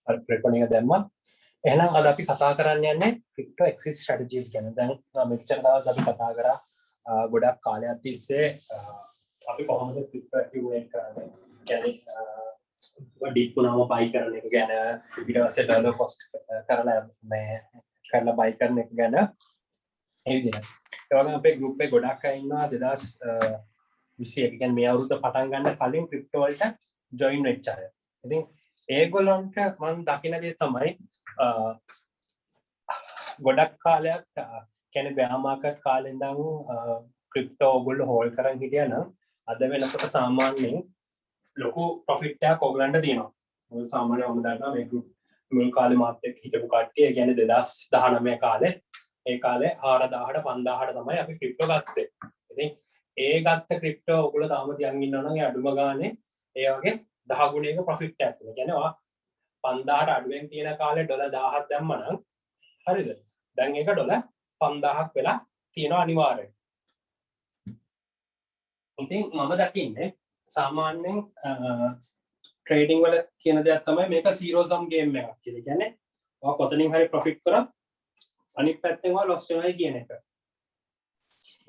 අර රෙකෝඩින් එක දැම්මා. එහෙනම් අද අපි කතා කරන්න යන්නේ crypto exit strategies ගැන. දැන් මෙච්චර දවස් අපි කතා කරා ගොඩක් කාලයක් තිස්සේ අපි කොහොමද crypto accumulate කරන්නේ. කියන්නේ ඩීප් වුණාම buy කරන එක ගැන, ඊට පස්සේ dollar cost කරලා කරලා buy කරන එක ගැන ඒ විදිහට. ඒ වගේම අපේ group එකේ ගොඩක් අය ඉන්නවා 2021 කියන්නේ මේ අවුරුද්ද පටන් ගන්න කලින් crypto වලට join වෙච්ච අය. ඉතින් ඒගොල්ලන්ට මම දකින දේ තමයි ගොඩක් කාලයක් කියන්නේ bear market කාලේ ඉඳන් crypto ඔයගොල්ලෝ hold කරන් හිටියා නම් අද වෙනකොට සාමාන්‍යයෙන් ලොකු profit එකක් ඔයගලන්ට තියෙනවා. මොකද සාමාන්‍යයෙන් ඔන්න දන්නවා මේ group මුල් කාලේ මාත් එක්ක හිටපු කට්ටිය කියන්නේ 2019 කාලේ ඒ කාලේ 4000ට 5000ට තමයි අපි crypto ගත්තේ. ඉතින් ඒ ගත්ත crypto ඔයගොල්ලෝ තාම තියන් ඉන්නවා නම් ඒ අඩුම ගානේ ඒ වගේ 10 ගුණයක profit එකක් තියෙනවා. කියන්නේ ඔයා 5000ට අඩුවෙන් තියෙන කාලේ ඩොලර් 1000ක් දැම්ම නම් හරිද? දැන් ඒක ඩොලර් 5000ක් වෙලා තියෙනවා අනිවාර්යෙන්. ඉතින් මම දකින්නේ සාමාන්‍යයෙන් ට්‍රේඩින් වල කියන දෙයක් තමයි මේක zero sum game එකක් කියලා. කියන්නේ ඔයා කොතනින් හරි profit කරා අනිත් පැත්තෙන් ඔයා loss වෙනවායි කියන එක.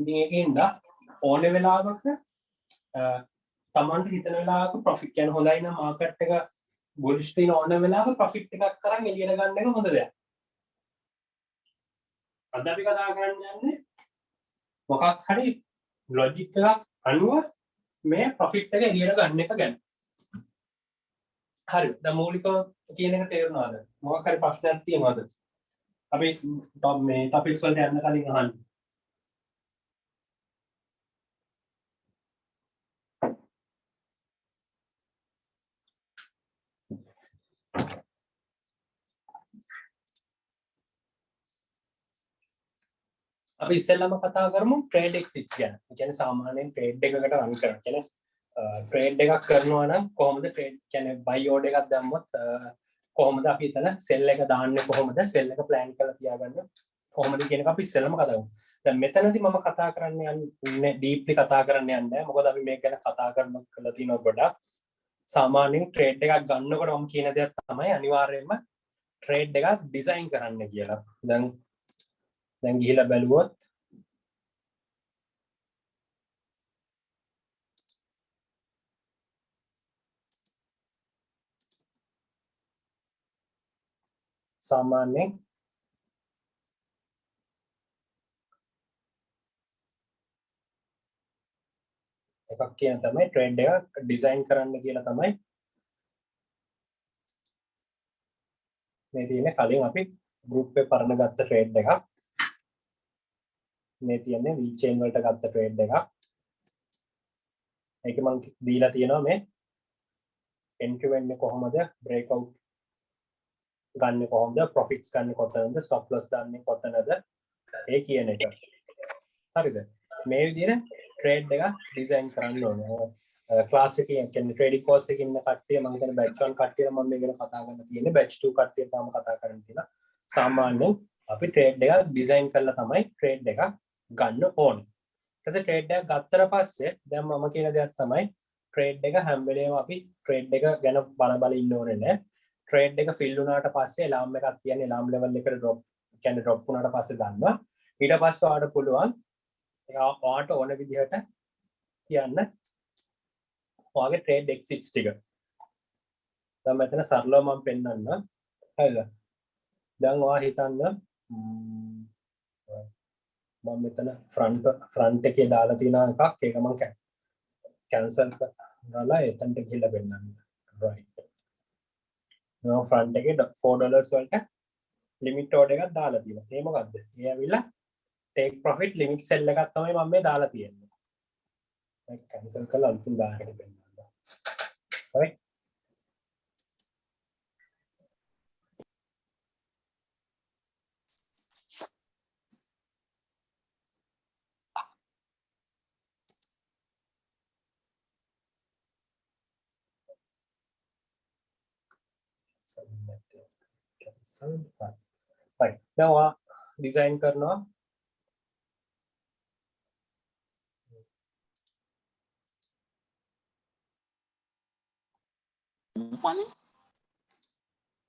ඉතින් ඒකෙන්ද ඕනේ වෙලාවක තමන්ට හිතන වෙලාවක profit කියන්නේ හොඳයි නම් market එක bullish තියෙන ඕන වෙලාවක profit එකක් කරන් එළියට ගන්න එක හොඳ දෙයක්. අද අපි කතා කරන්න යන්නේ මොකක් හරි logic එකක් අනුව මේ profit එක එළියට ගන්න එක ගැන. හරි. දැන් මූලිකව කියන එක තේරුණාද? මොකක් හරි ප්‍රශ්නයක් තියෙනවද? අපි මේ topics වලට යන්න කලින් අහන්න. අපි ඉස්සෙල්ලාම කතා කරමු trade exits ගැන. ඒ කියන්නේ සාමාන්‍යයෙන් trade එකකට run කරන. කියන්නේ trade එකක් කරනවා නම් කොහොමද trade කියන්නේ buy order එකක් දැම්මොත් කොහොමද අපි එතන sell එක දාන්නේ කොහොමද sell එක plan කරලා තියාගන්නේ කොහොමද කියන එක අපි ඉස්සෙල්ලාම කතා කරමු. දැන් මෙතනදී මම කතා කරන්න යන්නේ deeply කතා කරන්න යන්නේ නැහැ. මොකද අපි මේක ගැන කතා කරලා තියෙනවා ගොඩක්. සාමාන්‍යයෙන් trade එකක් ගන්නකොට මම කියන දේක් තමයි අනිවාර්යයෙන්ම trade එකක් design කරන්න කියලා. දැන් ගිහිලා බැලුවොත් සාමාන්‍යයෙන් එකක් කියන තමයි trade එක design කරන්න කියලා තමයි මේ තියෙන්නේ. කලින් අපි group එකේ පරණ ගත්ත trade එකක් මේ තියන්නේ V-chain වලට ගත්ත trade එකක්. ඒක මම දීලා තියෙනවා මේ entry වෙන්නේ කොහොමද, breakout ගන්න කොහොමද, profits ගන්න කොතනද, stop loss දාන්නේ කොතනද ඒ කියන එක. හරිද? මේ විදිහට trade එක design කරන්න ඕනේ. class එකේ කියන්නේ trading course එකේ ඉන්න කට්ටිය මම හිතන්නේ batch 1 කට්ටිය මම මේ ගැන කතා කරන්න තියෙන්නේ. batch 2 කට්ටිය තාම කතා කරන්න තියෙනවා. සාමාන්‍යයෙන් අපි trade එක design කරලා තමයි trade එක ගන්න ඕනේ. ඊට පස්සේ trade එක ගත්තට පස්සේ දැන් මම කියන දෙයක් තමයි trade එක හැම වෙලේම අපි trade එක ගැන බල ඉන්න ඕනේ නෑ. trade එක fill වුණාට පස්සේ alarm එකක් තියන්නේ alarm level එකට drop කියන්නේ drop වුණාට පස්සේ ගන්නවා. ඊට පස්සේ ඔයාලට පුළුවන් ඔයාලට ඕන විදිහට කියන්න ඔයාගේ trade exits ටික. දැන් මෙතන සරලව මම පෙන්නන්න. හරිද? දැන් ඔයා හිතන්න මම මෙතන front එකේ දාලා තියෙන එකක් ඒක මම cancel කරලා එතනට ගිහලා පෙන්නන්න. right. මම front එකේ $4 වලට limit order එකක් දාලා තියෙනවා. ඒ මොකද්ද? ඒ ඇවිල්ලා take profit limit sell එකක් තමයි මම මේ දාලා තියෙන්නේ. ඒක cancel කරලා අලුතින් දාන්න පෙන්නන්න. right. right. දැන් ඔයා design කරනවා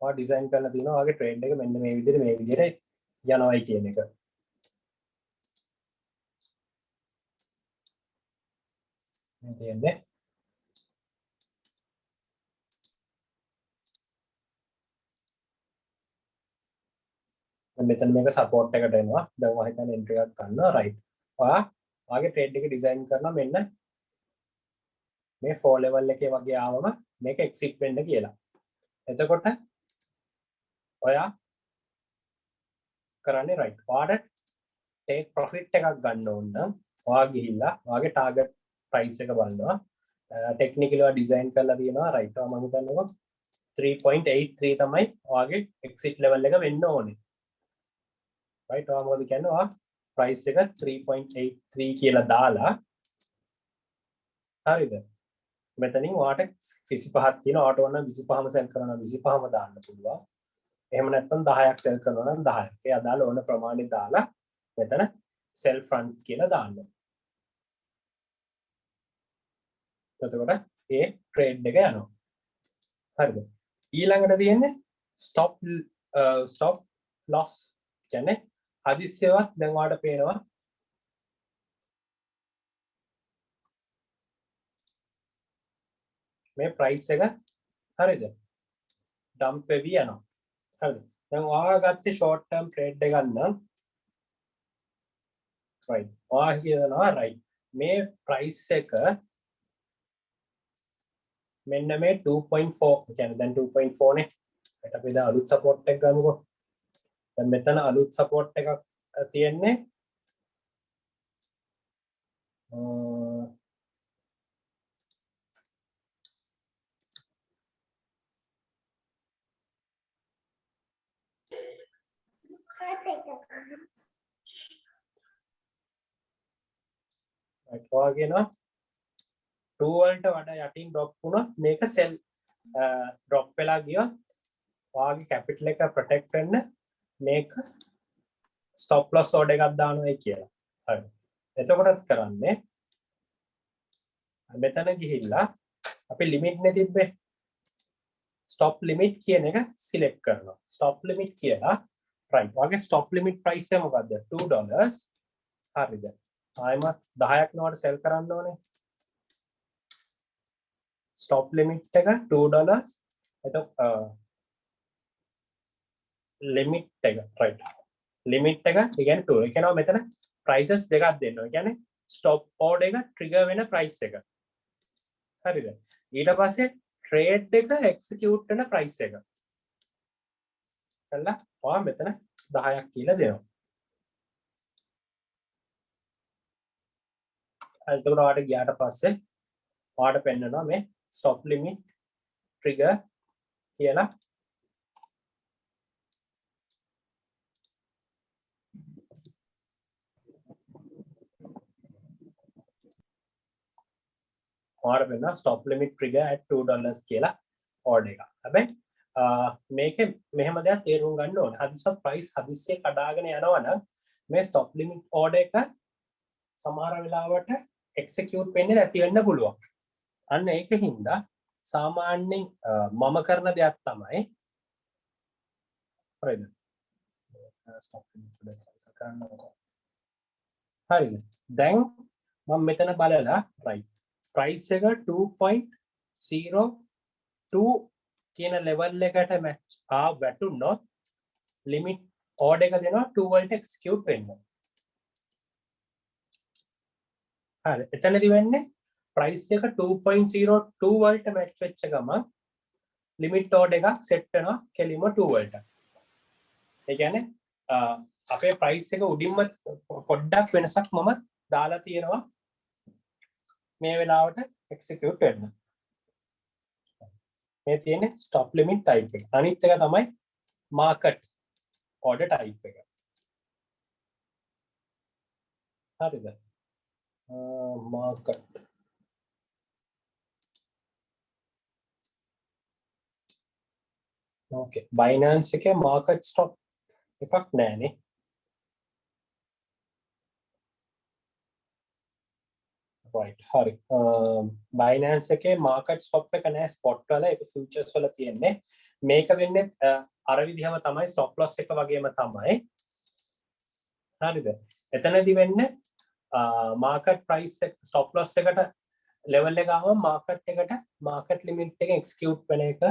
ඔයා ඩිසයින් කරලා තියෙනවා ඔයාගේ ට්‍රේඩ් එක මෙන්න මේ විදිහට යනවායි කියන එක. මේ තියෙන්නේ මෙතන මේක සපෝට් එකට එනවා. දැන් ඔයා හිතන්නේ එන්ට්‍රි එකක් ගන්නවා රයිට්. ඔයාගේ ට්‍රේඩ් එක ඩිසයින් කරනවා මෙන්න මේ 4 level එකේ වගේ ආවම මේක එක්සිට් වෙන්න කියලා. එතකොට ඔයා කරන්නේ රයිට්. ඔයාට ටේක් ප්‍රොෆිට් එකක් ගන්න ඕන නම් ඔයා ගිහිල්ලා ඔයාගේ ටාගට් ප්‍රයිස් එක බලනවා. ටෙක්නිකලි ඔයා ඩිසයින් කරලා තියෙනවා රයිට්. ඔයා මම හිතන්නකෝ 3.83 තමයි ඔයාගේ එක්සිට් ලෙවල් එක වෙන්න ඕනේ. රයිට්. ඔයා මොකද කියන්නේ? ඔයා ප්‍රයිස් එක 3.83 කියලා දාලා හරිද? මෙතනින් ඔයාට 25ක් තියෙන ඔයාට ඕන 25ම සෙල් කරනවා 25ම දාන්න පුළුවන්. එහෙම නැත්නම් 10ක් සෙල් කරනවා නම් 10ක්. ඒ අදාළ ඕන ප්‍රමාණය දාලා මෙතන sell front කියලා දාන්න. එතකොට ඒ ට්‍රේඩ් එක යනවා. හරිද? ඊළඟට තියෙන්නේ stop loss කියන්නේ හදිස්සියවත් දැන් ඔයාලට පේනවා මේ price එක හරිද? dump වෙවි යනවා. හරිද? දැන් ඔයා ගත්තේ short term trade එකක් නම් right. ඔයා කියනවා right. මේ price එක මෙන්න මේ 2.4 කියන්නේ දැන් 2.4 නේ. ඒකට අපි දැන් අලුත් support එක ගමුකෝ. දැන් මෙතන අලුත් support එකක් තියෙන්නේ ඔයා කියනවා 2 වලට වඩා යටින් drop වුණොත් මේක sell drop වෙලා ගියොත් ඔයාගේ capital එක protect වෙන්න මේක stop loss order එකක් දානවා කියලා. හරි. එතකොට කරන්නේ මෙතන ගිහිල්ලා අපි limit නේ තිබ්බේ. stop limit කියන එක select කරනවා. stop limit කියලා right. ඔයාගේ stop limit price එක මොකද්ද? $2. හරිද? ආයෙම 10ක් නෝට sell කරන්න ඕනේ. stop limit එක $2. එතකොට limit එක right. limit එක කියන්නේ 2. ඒ කියනවා මෙතන prices දෙකක් දෙන්න ඕනේ. කියන්නේ stop order එක trigger වෙන price එක. හරිද? ඊට පස්සේ trade එක execute වෙන price එක. කළා ඔයා මෙතන 10ක් කියලා දෙනවා. එතකොට ඔයාට ගියාට පස්සේ ඔයාට පෙන්නනවා මේ stop limit trigger කියලා ඔයාට පෙන්නනවා stop limit trigger at $2 කියලා order එක. හැබැයි මේකේ මෙහෙම දෙයක් තේරුම් ගන්න ඕනේ. හදිස්සියක් price හදිස්සියේ කඩාගෙන යනවා නම් මේ stop limit order එක සමහර වෙලාවට execute වෙන්නේ නැති වෙන්න පුළුවන්. අන්න ඒකින්ද සාමාන්‍යයෙන් මම කරන දෙයක් තමයි හරිද? stop limit කරන්නකො. හරිද? දැන් මම මෙතන බලලා right price එක 2.02 කියන level එකට match වැටුනොත් limit order එක දෙනවා 2 වලට execute වෙන්න. හරි එතනදි වෙන්නේ price එක 2.02 වලට match වෙච්ච ගම limit order එකක් set වෙනවා කෙලිම 2 වලට. ඒ කියන්නේ අපේ price එක උඩින්ම පොඩ්ඩක් වෙනසක් මම දාලා තියෙනවා මේ වෙලාවට execute වෙන්න. මේ තියෙන්නේ stop limit type එක. අනිත් එක තමයි market order type එක. හරිද? market okay Binance එකේ market stop එකක් නැහැනේ. right හරි Binance එකේ market stop එක නැහැ spot වල ඒක futures වල තියෙන්නේ මේක වෙන්නේ අර විදිහම තමයි stop loss එක වගේම තමයි. හරිද? එතනදී වෙන්නේ market price එක stop loss එකට level එක ආවම market limit එක execute වෙන එක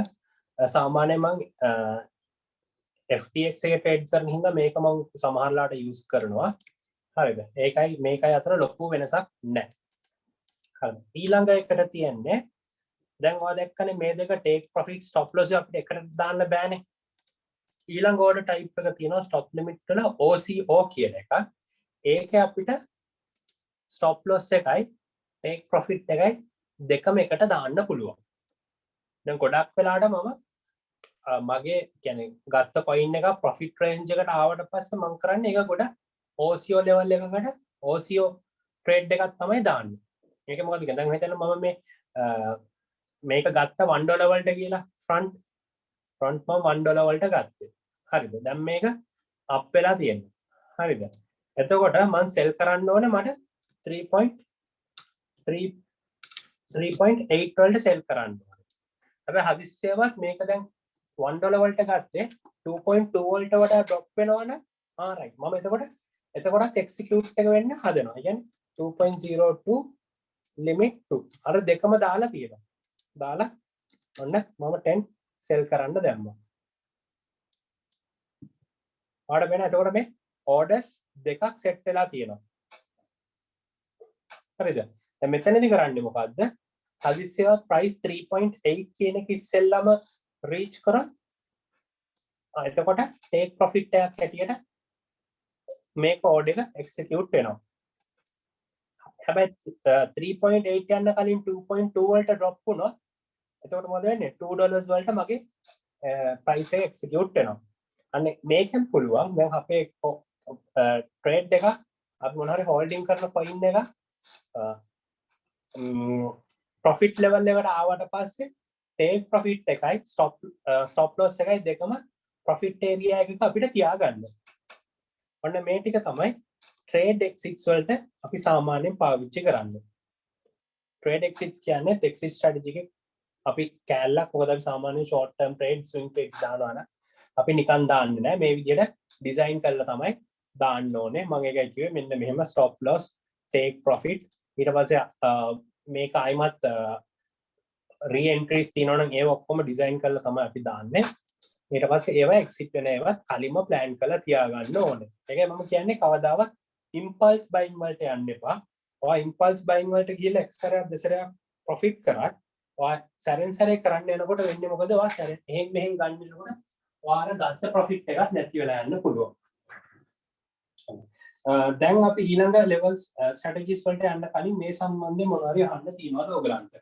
සාමාන්‍යයෙන් මම FTX එක trade කරන හින්දා මේක මම සමහරලාට use කරනවා. හරිද? ඒකයි මේකයි අතර ලොකු වෙනසක් නැහැ. හරි. ඊළඟ එකට තියන්නේ දැන් ඔයා දැක්කනේ මේ දෙක take profit stop loss අපිට එකට දාන්න බෑනේ. ඊළඟ order type එක තියෙනවා stop limit වල OCO කියන එක. ඒකේ අපිට stop loss එකයි take profit එකයි දෙකම එකට දාන්න පුළුවන්. දැන් ගොඩක් වෙලාවට මම මගේ කියන්නේ ගත්ත coin එක profit range එකට ආවට පස්සේ මම කරන්නේ ඒක ගොඩ OCO level එකකට OCO trade එකක් තමයි දාන්නේ. මේක මොකද කියන්නේ දැන් හිතන්න මම මේක ගත්ත $1 වලට කියලා front මම $1 වලට ගත්තේ. හරිද? දැන් මේක up වෙලා තියෙනවා. හරිද? එතකොට මම sell කරන්න ඕනේ මට 3.8 වලට sell කරන්න ඕනේ. හැබැයි හදිස්සියවත් මේක දැන් $1 වලට ගත්තේ 2.2 වලට වඩා drop වෙනවනේ. right. මම එතකොට execute එක වෙන්න හදනවා. කියන්නේ 2.02 limit 2. අර දෙකම දාලා තියෙනවා. දාලා ඔන්න මම 10 sell කරන්න දැම්මා. ආඩ වෙන එතකොට මේ orders දෙකක් set වෙලා තියෙනවා. හරිද? දැන් මෙතනදී කරන්නේ මොකද්ද? හදිස්සියවත් price 3.8 කියන එක ඉස්සෙල්ලාම reach කරා. එතකොට take profit එකක් හැටියට මේක order එක execute වෙනවා. හැබැයි 3.8 යන්න කලින් 2.2 වලට drop වුණොත් එතකොට මොකද වෙන්නේ? $2 වලට මගේ price එක execute වෙනවා. අන්න මේකෙන් පුළුවන් දැන් අපේ trade එක අපි මොන හරි holding කරන coin එක profit level එකට ආවට පස්සේ take profit එකයි stop loss එකයි දෙකම profit area එකක අපිට තියාගන්න. ඔන්න මේ ටික තමයි trade exits වලට අපි සාමාන්‍යයෙන් පාවිච්චි කරන්නේ. trade exits කියන්නේ exit strategy එකේ අපි කැලලක් මොකද අපි සාමාන්‍යයෙන් short term trade swing trades දානවා නම් අපි නිකන් දාන්නේ නැහැ මේ විදිහට ඩිසයින් කරලා තමයි දාන්න ඕනේ. මම ඒකයි කිව්වේ මෙන්න මෙහෙම stop loss take profit ඊට පස්සේ මේක අයිමත් re-entries තියෙනවා නම් ඒව ඔක්කොම ඩිසයින් කරලා තමයි අපි දාන්නේ. ඊට පස්සේ ඒවා exit වෙන ඒවා කලින්ම plan කරලා තියාගන්න ඕනේ. ඒකයි මම කියන්නේ කවදාවත් impulse buying වලට යන්න එපා. ඔයා impulse buying වලට ගිහලා එක්සරයක් දෙසරයක් profit කරත් ඔයා සැරෙන් සැරේ කරන්න යනකොට වෙන්නේ මොකද? ඔයා සැරෙන් එහෙන් මෙහෙන් ගන්නකොට ඔයාලා ගත්ත profit එකක් නැති වෙලා යන්න පුළුවන්. දැන් අපි ඊළඟ levels strategies වලට යන්න කලින් මේ සම්බන්ධයෙන් මොනවා හරි අහන්න තියෙනවද ඔයගලන්ට?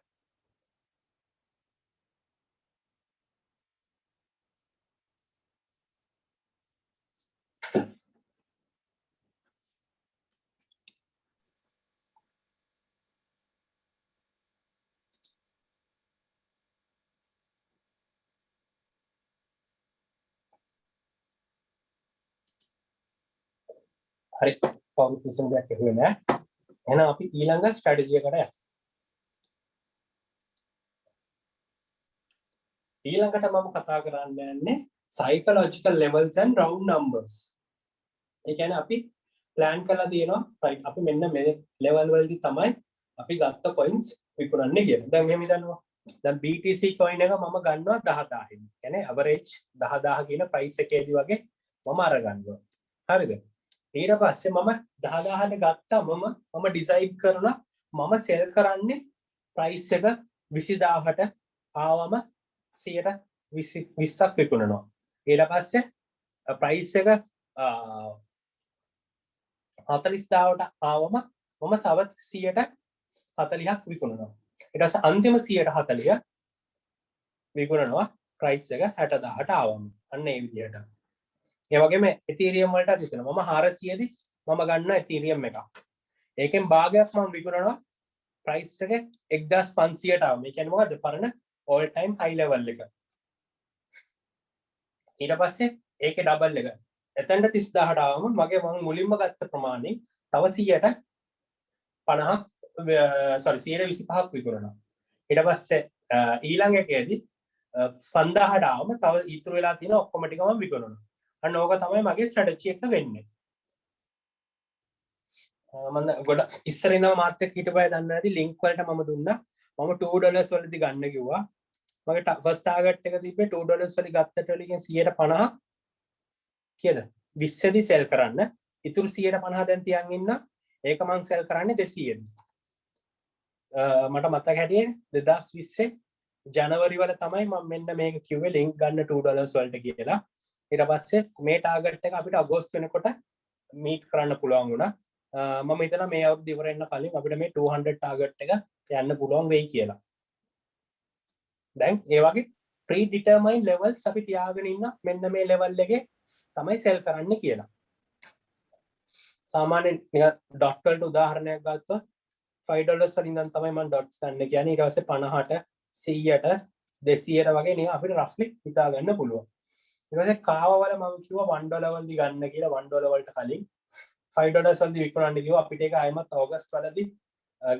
හරි කවුරුත් කිසිම දෙයක් ඇහුවේ නැහැ. එහෙනම් අපි ඊළඟ ස්ට්‍රැටජි එකට යමු. ඊළඟට මම කතා කරන්න යන්නේ psychological levels and round numbers. ඒ කියන්නේ අපි plan කරලා තියෙනවා right අපි මෙන්න මේ level වලදී තමයි අපි ගත්ත coins විකුණන්නේ කියලා. දැන් මෙහෙම හිතනවා. දැන් BTC coin එක මම ගන්නවා 10000 කියන්නේ average 10000 කියන price එකේදී වගේ මම අරගන්නවා. හරිද? ඊට පස්සේ මම 10000ට ගත්තා මම decide කරනවා මම sell කරන්නේ price එක 20000ට ආවම 120ක් විකුණනවා. ඊට පස්සේ price එක 40000ට ආවම මම සව 140ක් විකුණනවා. ඊට පස්සේ අන්තිම 140 විකුණනවා price එක 60000ට ආවම. අන්න ඒ විදිහට. ඒ වගේම Ethereum වලට දිසනවා. මම 400 දී මම ගන්නවා Ethereum එකක්. ඒකෙන් භාගයක් මම විකුණනවා price එක 1500ට ආවම. ඒ කියන්නේ මොකද්ද? පරණ all time high level එක. ඊට පස්සේ ඒකේ double එක. එතනට 30000ට ආවම මගේ මම මුලින්ම ගත්ත ප්‍රමාණය තව 100ට 50ක් sorry 125ක් විකුණනවා. ඊට පස්සේ ඊළඟ එකේදී 5000ට ආවම තව ඉතුරු වෙලා තියෙන ඔක්කොම ටික මම විකුණනවා. අන්න ඕක තමයි මගේ ස්ට්‍රැටජි එක වෙන්නේ. මම ගොඩ ඉස්සර ඉඳන් මාත් එක්ක හිටපය දන්නේ නැති ලින්ක් වලට මම දුන්නා. මම $2 වලදී ගන්න කිව්වා. මගේ ෆස්ට් ටාගට් එක තිබ්බේ $2 වලදී ගත්තට වලින් 150 කීයද? 20 දී සෙල් කරන්න. ඉතුරු 150 දැන් තියන් ඉන්න. ඒක මං සෙල් කරන්නේ 200 දී. මට මතක හැටියට 2020 ජනවරි වල තමයි මම මෙන්න මේක කිව්වේ ලින්ක් ගන්න $2 වලට කියලා. ඊට පස්සේ මේ ටාගට් එක අපිට අගෝස්තු වෙනකොට මීට් කරන්න පුළුවන් වුණා. මම හිතනවා මේ අවුරුද්ද ඉවර වෙන්න කලින් අපිට මේ 200 ටාගට් එක යන්න පුළුවන් වෙයි කියලා. දැන් ඒ වගේ ප්‍රී ඩිටර්මයින්ඩ් ලෙවල්ස් අපි තියාගෙන ඉන්න මෙන්න මේ ලෙවල් එකේ තමයි සෙල් කරන්න කියලා. සාමාන්‍යයෙන් නිකන් ඩොට් වලට උදාහරණයක් ගත්තොත් $5 වලින් ඉඳන් තමයි මම ඩොට්ස් ගන්න කියන්නේ. ඊට පස්සේ 50ට 100ට 200ට වගේ නිකන් අපිට රෆ්ලි හිතා ගන්න පුළුවන්. ඊට පස්සේ කාව වල මම කිව්වා $1 වලදී ගන්න කියලා. $1 වලට කලින් $5 වලදී විකුණන්න කිව්වා. අපිට ඒක ආයෙමත් ඕගස්ට් වලදී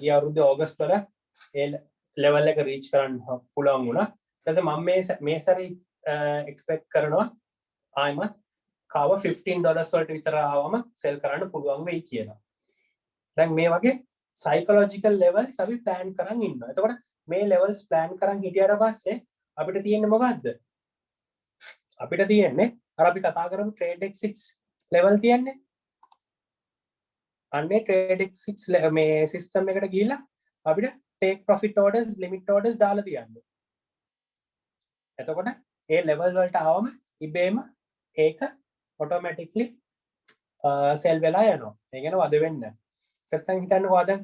ගිය අවුරුද්දේ ඕගස්ට් වල ඒ ලෙවල් එක රීච් කරන්න පුළුවන් වුණා. ඊට පස්සේ මම මේ සැරේ එක්ස්පෙක්ට් කරනවා ආයෙමත් කාව $15 වලට විතර ආවම සෙල් කරන්න පුළුවන් වෙයි කියලා. දැන් මේ වගේ සයිකොලොජිකල් ලෙවල්ස් අපි ප්ලෑන් කරන් ඉන්නවා. එතකොට මේ ලෙවල්ස් ප්ලෑන් කරන් හිටියට පස්සේ අපිට තියෙන්නේ මොකද්ද? අපිට තියෙන්නේ අර අපි කතා කරමු trade x6 level තියන්නේ. අන්නේ trade x6 මේ සිස්ටම් එකට ගිහිල්ලා අපිට take profit orders limit orders දාලා තියන්න. එතකොට ඒ level වලට ආවම ඉබේම ඒක automatically sell වෙලා යනවා. ඒ කියන්නේ වද වෙන්නේ නැහැ. ඊට පස්සේ හිතන්නකෝ දැන්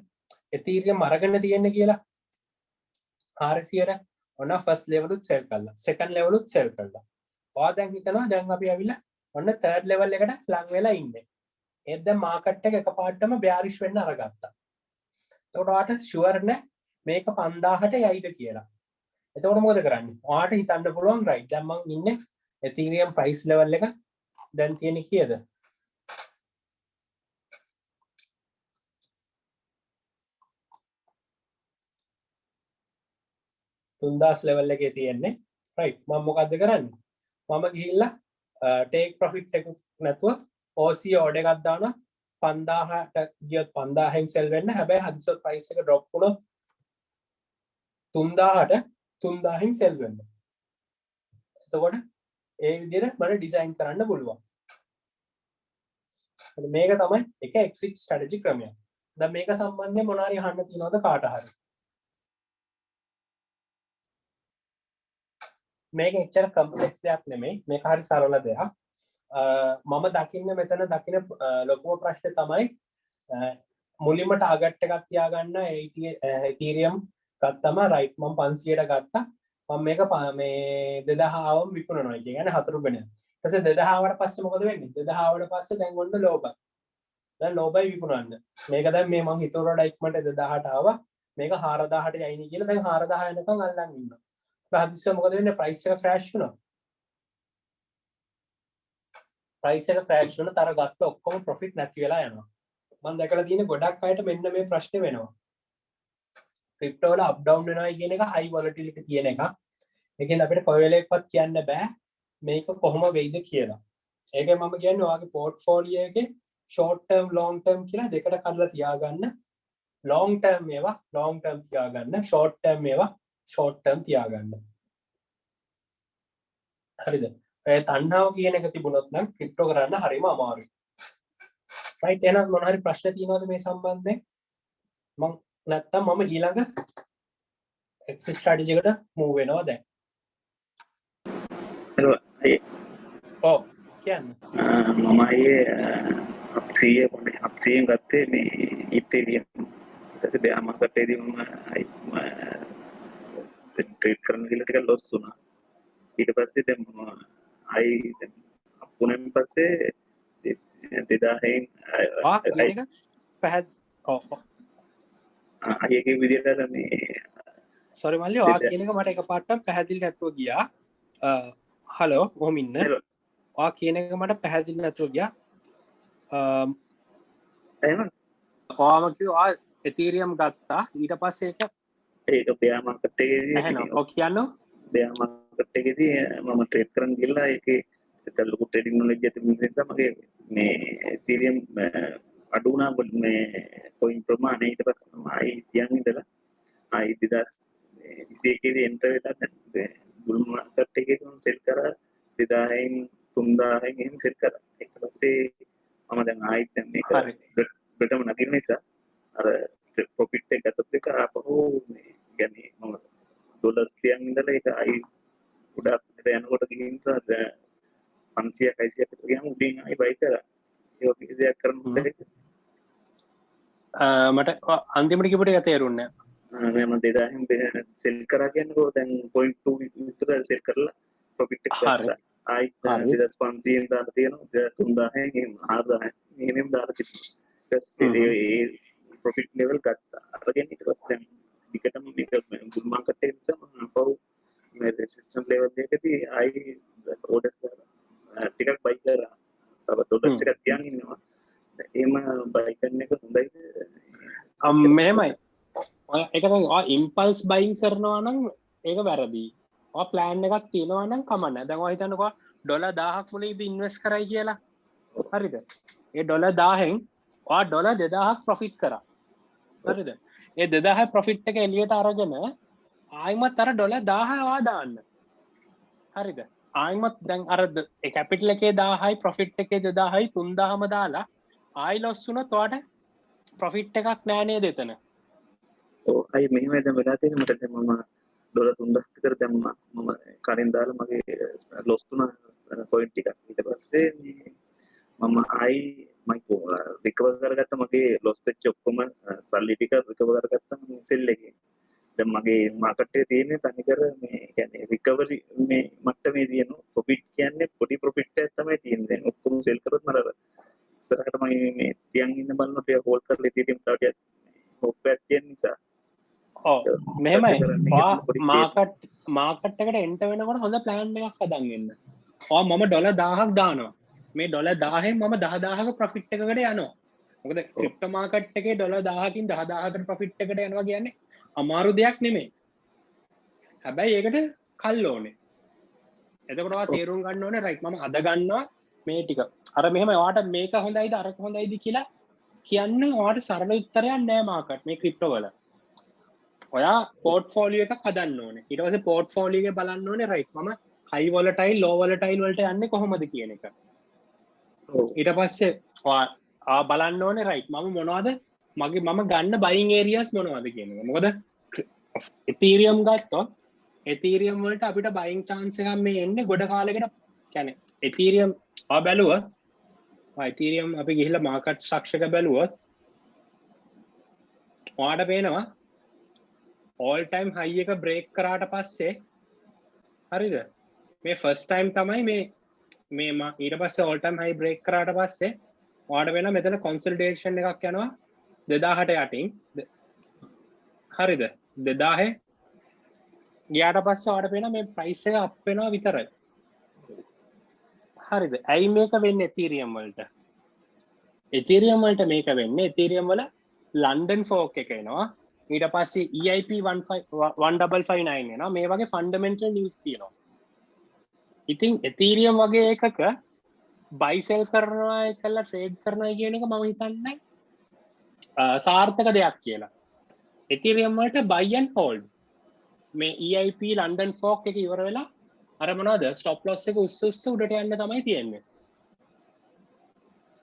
Ethereum අරගෙන තියෙන්නේ කියලා 400ට ඔන්න first level උත් sell කළා. second level උත් sell කළා. ඔයා දැන් හිතනවා දැන් අපි ඇවිල්ලා ඔන්න third level එකට ලං වෙලා ඉන්නේ. ඒත් දැන් මාකට් එක එකපාරටම bearish වෙන්න අරගත්තා. එතකොට ඔයාට sure නැහැ මේක 5000ට යයිද කියලා. එතකොට මොකද කරන්නේ? ඔයාට හිතන්න පුළුවන් right දැන් මං ඉන්නේ Ethereum price level එක දැන් තියෙන්නේ කීයද? 3000 level එකේ තියෙන්නේ. right මම මොකද්ද කරන්නේ? මම ගිහිල්ලා take profit එක නැතුව OC order එකක් දානවා 5000ට ගියොත් 5000න් sell වෙන්න. හැබැයි හදිසියෙ price එක drop වුණොත් 3000ට 3000න් sell වෙන්න. එතකොට ඒ විදිහට මම ඩිසයින් කරන්න පුළුවන්. මේක තමයි එක exit strategy ක්‍රමය. දැන් මේක සම්බන්ධයෙන් මොනවාරි අහන්න තියෙනවද කාට හරි? මේක එච්චර කම්ප්ලෙක්ස් දෙයක් නෙමෙයි. මේක හරි සරල දෙයක්. මම දකින්න මෙතන දකින ලොකුම ප්‍රශ්නේ තමයි මුලින්ම ටාගට් එකක් තියාගන්න Ethereum ගත්තම right මම 500ට ගත්තා. මම මේක මේ 2000 ආවම විකුණනවා. ඒ කියන්නේ 4 වෙනිදා. ඊට පස්සේ 2000 ආවට පස්සේ මොකද වෙන්නේ? 2000 ආවට පස්සේ දැන් ඔන්න ලෝබයි. දැන් ලෝබයි විකුණන්න. මේක දැන් මේ මං හිතුව වඩා ඉක්මනට 2000ට ආවා. මේක 4000ට යයිනි කියලා දැන් 4000 යනකම් අල්ලන් ඉන්නවා. හදිස්සියෙ මොකද වෙන්නේ? ප්‍රයිස් එක ක්‍රෑෂ් වෙනවා. ප්‍රයිස් එක ක්‍රෑෂ් වෙනකොට අර ගත්ත ඔක්කොම ප්‍රොෆිට් නැති වෙලා යනවා. මම දැකලා තියෙන ගොඩක් අයට මෙන්න මේ ප්‍රශ්නේ වෙනවා. ක්‍රිප්ටෝ වල අප් ඩවුන් වෙනවා කියන එක හයි වොලටිලිටි තියෙන එකක්. ඒ කියන්නේ අපිට කොයි වෙලෙකවත් කියන්න බෑ මේක කොහොම වෙයිද කියලා. ඒකයි මම කියන්නේ ඔයාගේ පෝර්ට්ෆෝලියෝ එකේ ෂෝට් ටර්ම් ලොංග් ටර්ම් කියලා දෙකට කඩලා තියාගන්න. ලොංග් ටර්ම් ඒවා ලොංග් ටර්ම් තියාගන්න. ෂෝට් ටර්ම් ඒවා ෂෝට් ටර්ම් තියාගන්න. හරිද? ඒ තණ්හාව කියන එක තිබුණොත් නම් ක්‍රිප්ටෝ කරන්න හරිම අමාරුයි. right එහෙනම් මොන හරි ප්‍රශ්න තියෙනවද මේ සම්බන්ධයෙන්? මම නැත්තම් මම ඊළඟ exit strategy එකට move වෙනවා දැන්. ඔව් කියන්න. මම අයියේ 700 ගත්තේ මේ Ethereum. ඊට පස්සේ බෑ මාකට් එකේදී මම ට්‍රේඩ් කරන්න ගිහලා ටිකක් ලොස් වුණා. ඊට පස්සේ දැන් මම ආයි අපුණෙන් පස්සේ 2000න් කියන එක අයියගේ විදිහට මේ sorry මල්ලි ඔයා කියන එක මට එකපාරටම පැහැදිලි නැතුව ගියා. හලෝ කොහොම ඉන්න? ඔයා කියන එක මට පැහැදිලි නැතුව ගියා. එහෙම ඔයාම කිව්වා Ethereum ගත්තා ඊට පස්සේ ඒක බෑ මාකට් එකේදී එහෙනම් ඔය කියන්නෝ බෑ මාකට් මාකට් එකේදී මම ට්‍රේඩ් කරන්න ගිහලා ඒකේ ලොකු ට්‍රේඩින් නොලෙජ් ඇති නිසා මගේ මේ Ethereum අඩු වුණා මේ කොයින් ප්‍රමාණය ඊට පස්සේ මම ආයි තියන් ඉඳලා ආයි 2021 දී එන්ටර් වෙලා දැන් බුල් මාකට් එකේ මම සෙල් කරා 2000න් 3000න් එහෙම සෙල් කරා ඊට පස්සේ මම දැන් ආයිත් දැන් මේක බෙටම නගින්න නිසා අර ප්‍රොෆිට් එක ගත්තත් එක ආපහු මේ කියන්නේ මම ඩොලර්ස් තියන් ඉඳලා ඒක ආයි ගොඩක් යනකොට ගිහින් 500 600 කට ගියාම උඩින් ආයි බයි කරා ඒ වගේ දෙයක් කරන්න මට අන්තිමට කිව්වට ඒක තේරුන්නේ නැහැ මම 2000න් සෙල් කරා කියනකොට දැන් 0.2 විතර සෙල් කරලා ප්‍රොෆිට් එක ගත්තා ආයි 2500න් දාලා තියෙනවා 3000න් එහෙම 4000න් එහෙම දාලා තියෙනවා ඒ ප්‍රොෆිට් ලෙවල් ගත්තා අරගෙන ඊට පස්සේ දැන් ටිකටම මේක බුල් මාකට් එක නිසා මම අපව මේ රෙසිස්ටන්ට් ලෙවල් එකකදී ආයි ඕඩර්ස් දාලා ටිකක් බයි කරා තව ඩොලර්ස් එකක් තියන් ඉන්නවා එහෙම බයි කරන එක හොඳයිද මෙහෙමයි ඒක තමයි ඉම්පල්ස් බයින් කරනවා නම් ඒක වැරදි ප්ලෑන් එකක් තියෙනවා නම් කමන්න දැන් ඔය හිතන්නකෝ ඩොලර් 1000ක් මුලදී ඉන්වෙස්ට් කරයි කියලා හරිද ඒ ඩොලර් 1000න් ඔයා ඩොලර් 2000ක් ප්‍රොෆිට් කරා හරිද ඒ 2000 ප්‍රොෆිට් එක එළියට අරගෙන ආයිමත් අර ඩොලර් 1000 ඔයා දාන්න හරිද ආයිමත් දැන් අර ඒ කැපිටල් එකේ 1000යි ප්‍රොෆිට් එකේ 2000යි 3000ම දාලා ආයි ලොස් වුණොත් ඔයාට ප්‍රොෆිට් එකක් නෑ නේද එතන ඔව් අය මෙහෙමයි දැන් වෙලා තියෙන්නේ මට දැන් මම ඩොලර් 3000ක් විතර දැම්මා මම කලින් දාලා මගේ ලොස් තුනා පොයින්ට් ටිකක් ඊට පස්සේ මම ආයි මම රිකවර් කරගත්ත මගේ ලොස් වෙච්ච ඔක්කොම සල්ලි ටික රිකවර් කරගත්තා මම සෙල් එකේ දැන් මගේ මාකට් එකේ තියෙන්නේ තනිකර මේ කියන්නේ රිකවරි මේ මට්ටමේ තියෙන ප්‍රොෆිට් කියන්නේ පොඩි ප්‍රොෆිට් එකක් තමයි තියෙන්නේ දැන් ඔක්කොම සෙල් කරොත් මට ඉස්සරහට මම මේ තියන් ඉන්න බලනකොට ඒක හෝල්ඩ් කරලා ඉතින් තව ටිකක් හොප්පයක් තියෙන නිසා මෙහෙමයි මාකට් එකට එන්ට වෙනකොට හොඳ ප්ලෑන් එකක් හදන් එන්න මම ඩොලර් 1000ක් දානවා මේ ඩොලර් 1000න් මම 10000ක ප්‍රොෆිට් එකකට යනවා මොකද ක්‍රිප්ටෝ මාකට් එකේ ඩොලර් 1000කින් 10000කට ප්‍රොෆිට් එකට යනවා කියන්නේ අමාරු දෙයක් නෙමෙයි හැබැයි ඒකට කල් ඕනේ එතකොට ඔයා තේරුම් ගන්න ඕනේ රයිට් මම අද ගන්නවා මේ ටික අර මෙහෙම ඔයාට මේක හොඳයිද අරක හොඳයිද කියලා කියන්න ඔයාට සරල උත්තරයක් නෑ මාකට් මේ ක්‍රිප්ටෝ වල ඔයා පෝර්ට්ෆෝලියෝ එකක් හදන්න ඕනේ ඊට පස්සේ පෝර්ට්ෆෝලියෝ එකේ බලන්න ඕනේ රයිට් මම හයි වොලටයිල් ලෝ වොලටයිල් වලට යන්නේ කොහොමද කියන එක ඊට පස්සේ ඔයා බලන්න ඕනේ රයිට් මම මොනවද මගේ මම ගන්න බයින් ඒරියාස් මොනවද කියන එක මොකද ඉතීරියම් ගත්තොත් ඉතීරියම් වලට අපිට බයින් chance එකක් මේ එන්නේ ගොඩ කාලයකට කියන්නේ ඉතීරියම් ආ බැලුවා ඉතීරියම් අපි ගිහිල්ලා මාකට් ස්ට්‍රක්චර් එක බැලුවොත් ඔයාට පේනවා all time high එක break කරාට පස්සේ හරිද මේ first time තමයි මේ ඊට පස්සේ all time high break කරාට පස්සේ ඔයාට වෙන මෙතන consolidation එකක් යනවා 2000ට යටින් හරිද 2000 ගියාට පස්සේ ඔයාට පේනවා මේ price එක up වෙනවා විතරයි හරිද ඇයි මේක වෙන්නේ Ethereum වලට මේක වෙන්නේ Ethereum වල London fork එක එනවා ඊට පස්සේ EIP 1559 එනවා මේ වගේ ෆන්ඩමෙන්ටල් නිවුස් තියෙනවා ඉතින් Ethereum වගේ එකක buy sell කරනවා එකලා ට්‍රේඩ් කරනවා කියන එක මම හිතන්නේ සාර්ථක දෙයක් කියලා Ethereum වලට buy and hold මේ EIP London fork එක ඉවර වෙලා අර මොනවද stop loss එක උස්ස උඩට යන්න තමයි තියෙන්නේ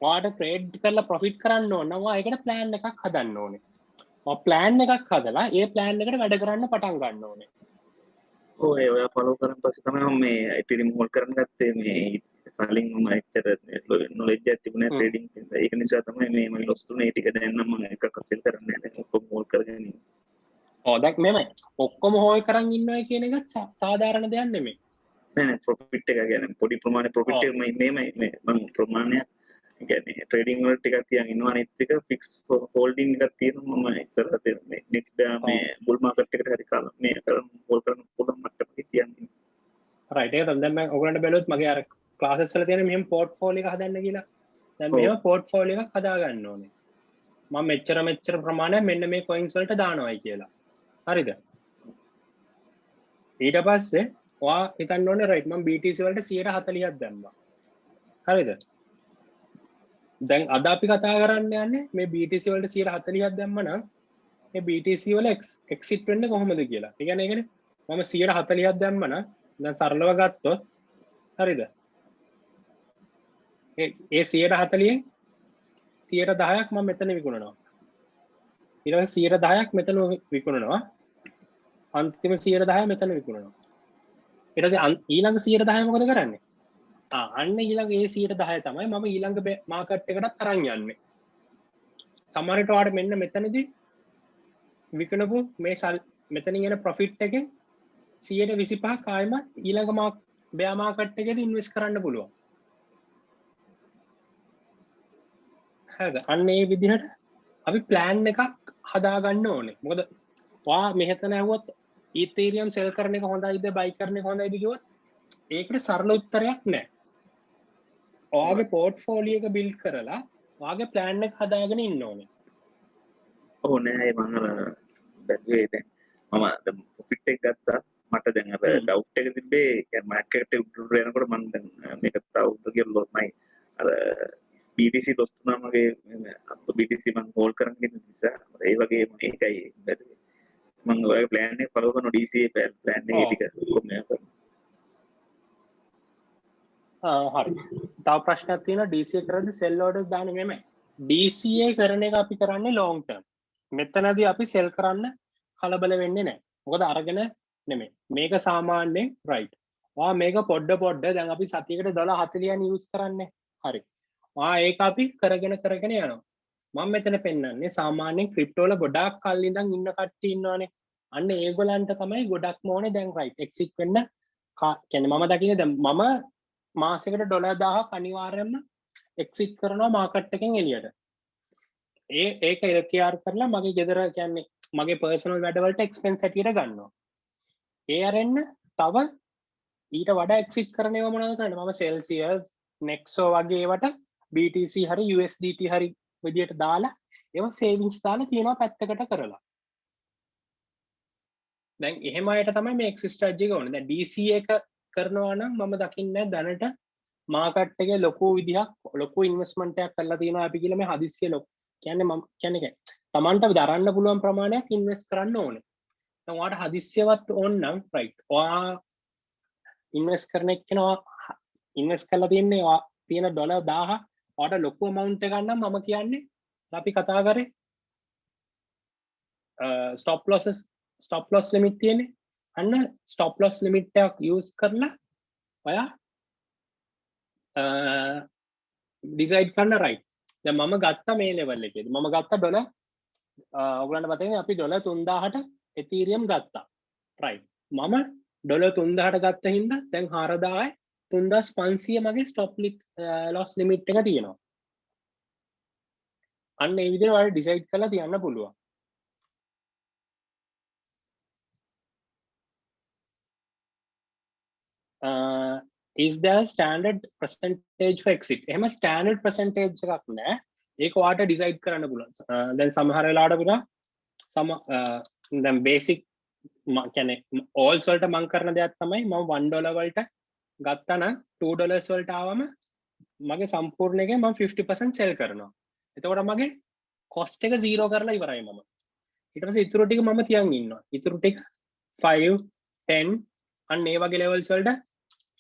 ඔයාට ට්‍රේඩ් කරලා ප්‍රොෆිට් කරන්න ඕන නම් ඔයා ඒකට ප්ලෑන් එකක් හදන්න ඕනේ ප්ලෑන් එකක් හදලා ඒ ප්ලෑන් එකට වැඩ කරන්න පටන් ගන්න ඕනේ ඔය ෆලෝ කරන් පස්සේ තමයි මම මේ ඉතින් හෝල් කරන් ගත්තේ මේ කලින් මම ඇත්තට නොලෙජ් එකක් තිබුණේ ට්‍රේඩින් ඒක නිසා තමයි මේ මම ලොස් තුනේ ටික දැන් නම් මම එකක් සෙල් කරන්නේ නැහැ ඔක්කොම හෝල් කරගෙන ඉන්නේ දැන් මෙමය ඔක්කොම හෝල් කරන් ඉන්නවා කියන එක සාධාරණ දෙයක් නෙමෙයි නෑ ප්‍රොෆිට් එක කියන්නේ පොඩි ප්‍රමාණය ප්‍රොෆිට් එක මේමයි මම ප්‍රමාණය කියන්නේ ට්‍රේඩින් වල ටිකක් තියන් ඉන්නවා අනිත් එක ෆික්ස් හෝල්ඩින් එකක් තියෙනවා මම ඉස්සරහ තියෙන මේ නෙක්ස්ට් මේ බුල් මාකට් එකට හරි කාලා මේ කරන් හෝල් කරන පුළුවන් මට්ටමක තියන්නේ රයිට් ඒක දැන් මම ඔයගලන්ට බැලුවොත් මගේ අර ක්ලාසස් වල තියෙන මෙහෙම පෝර්ට්ෆෝලියෝ එක හදන්න කියලා දැන් මේව පෝර්ට්ෆෝලියෝ එකක් හදා ගන්න ඕනේ මම මෙච්චර ප්‍රමාණයක් මෙන්න මේ කොයින්ස් වලට දානවායි කියලා හරිද ඊට පස්සේ වා හිතන්න ඕනේ රයිට් මම BTC වලට 140ක් දැම්මා හරිද දැන් අද අපි කතා කරන්න යන්නේ මේ BTC වලට 140ක් දැම්ම නම් මේ BTC වල exit වෙන්නේ කොහොමද කියලා. ඒ කියන්නේ ඒකනේ මම 140ක් දැම්ම නම් දැන් සරලව ගත්තොත් හරිද? ඒ 140න් 110ක් මම මෙතන විකුණනවා. ඊට පස්සේ 110ක් මෙතන විකුණනවා. අන්තිම 110 මෙතන විකුණනවා. ඊට පස්සේ ඊළඟ 110 මොකද කරන්නේ? අන්න ඊළඟ ඒ 110 තමයි මම ඊළඟ මාකට් එකටත් අරන් යන්නේ. සමහර විට ඔයාලට මෙන්න මෙතනදී විකුණපු මේ මෙතනින් එන ප්‍රොෆිට් එකෙන් 125ක් ආයෙමත් ඊළඟ බෑ මාකට් එකේදී ඉන්වෙස්ට් කරන්න පුළුවන්. හරිද? අන්න ඒ විදිහට අපි ප්ලෑන් එකක් හදාගන්න ඕනේ. මොකද ඔයා මෙහෙතන ඇහුවොත් ඊතීරියම් සෙල් කරන එක හොඳයිද බයි කරන එක හොඳයිද කිව්වොත් ඒකට සරල උත්තරයක් නැහැ. ඔයාගේ පෝර්ට්ෆෝලියෝ එක බිල්ඩ් කරලා ඔයාගේ ප්ලෑන් එක හදාගෙන ඉන්න ඕනේ. ඔව් නෑ මම බැලුවේ දැන් මම දැන් ප්‍රොෆිට් එක ගත්තා මට දැන් අර ඩවුට් එක තිබ්බේ يعني මාකට් එකට උඩට යනකොට මම දැන් මේක තව උඩ ගියොත් මයි අර BTC ලොස් වුණා මගේ අත් BTC මම හෝල්ඩ් කරන් ඉන්න නිසා ඒ වගේ මේකයි බැලුවේ මම ඔය ප්ලෑන් එක ෆලෝ කරන DCA ප්ලෑන් එකේ ටික කොහොමද හරි. තව ප්‍රශ්නයක් තියෙනවා DCA කරද්දී සෙල් ඕඩර්ස් දාන්නේ නෙමෙයි. DCA කරන එක අපි කරන්නේ long term. මෙතනදී අපි සෙල් කරන්න කලබල වෙන්නේ නැහැ. මොකද අරගෙන නෙමෙයි. මේක සාමාන්‍යයෙන් right. මේක පොඩ දැන් අපි සතියකට $40න් යූස් කරන්නේ. හරි. ඒක අපි කරගෙන යනවා. මම මෙතන පෙන්නන්නේ සාමාන්‍යයෙන් ක්‍රිප්ටෝ වල ගොඩාක් කල් ඉඳන් ඉන්න කට්ටිය ඉන්නවනේ. අන්න ඒගොල්ලන්ට තමයි ගොඩක්ම ඕනේ දැන් right. exit වෙන්න කියන්නේ මම දකින්නේ දැන් මම මාසෙකට $1000ක් අනිවාර්යයෙන්ම එක්සිට් කරනවා මාකට් එකෙන් එළියට. ඒක LKR කරලා මගේ ගෙදර කියන්නේ මගේ පර්සනල් වැඩවලට එක්ස්පෙන්ස් හැටියට ගන්නවා. ඒ අරෙන්න තව ඊට වඩා එක්සිට් කරන ඒවා මොනවද කරන්නේ? මම Celsius, Nexo වගේ ඒවට BTC හරි USDT හරි විදියට දාලා ඒවා සේවිංස් දාලා තියනවා පැත්තකට කරලා. දැන් එහෙම අයට තමයි මේ එක්සිට් ස්ට්‍රැටජි එක ඕනේ. දැන් DCA එක කරනවා නම් මම දකින්නේ දැනට මාකට් එකේ ලොකු විදිහක් ලොකු ඉන්වෙස්ට්මන්ට් එකක් කරලා තියෙනවා අපි කියලා මේ හදිස්සිය ලොකු කියන්නේ මම කියන්නේ තමන්ට දරන්න පුළුවන් ප්‍රමාණයක් ඉන්වෙස්ට් කරන්න ඕනේ. දැන් ඔයාලට හදිස්සියවත් ඕන නම් රයිට්. ඔයා ඉන්වෙස්ට් කරන එක්කෙනා ඉන්වෙස්ට් කරලා තියන්නේ ඔයා තියෙන $1000 ඔයාලට ලොකු amount එකක් නම් මම කියන්නේ අපි කතා කරේ stop loss limit තියෙන්නේ. අන්න stop loss limit එකක් use කරලා ඔයා ඩිසයිඩ් කරන්න රයිට්. දැන් මම ගත්තා මේ ලෙවල් එකේදී. මම ගත්තා ඩොලර් ඔයගලන්ට මතකනේ අපි ඩොලර් 3000ට එතීරියම් ගත්තා. රයිට්. මම ඩොලර් 3000ට ගත්ත හින්දා දැන් 4000යි 3500 මගේ ස්ටොප් ලොස් ලිමිට් එක තියෙනවා. අන්න ඒ විදිහට ඔයාලා ඩිසයිඩ් කරලා තියන්න පුළුවන්. Is there standard percentage for exit? එහෙම standard percentage එකක් නැහැ. ඒක ඔයාලට ඩිසයිඩ් කරන්න පුළුවන්. දැන් සමහර වෙලාවට දැන් basic කියන්නේ alls වලට මම කරන දෙයක් තමයි මම $1 වලට ගත්තා නම් $2 වලට ආවම මගේ සම්පූර්ණ එකේ මම 50% sell කරනවා. එතකොට මගේ cost එක 0 කරලා ඉවරයි මම. ඊට පස්සේ ඉතුරු ටික මම තියන් ඉන්නවා. ඉතුරු ටික 5 10 අන්න ඒ වගේ levels වලට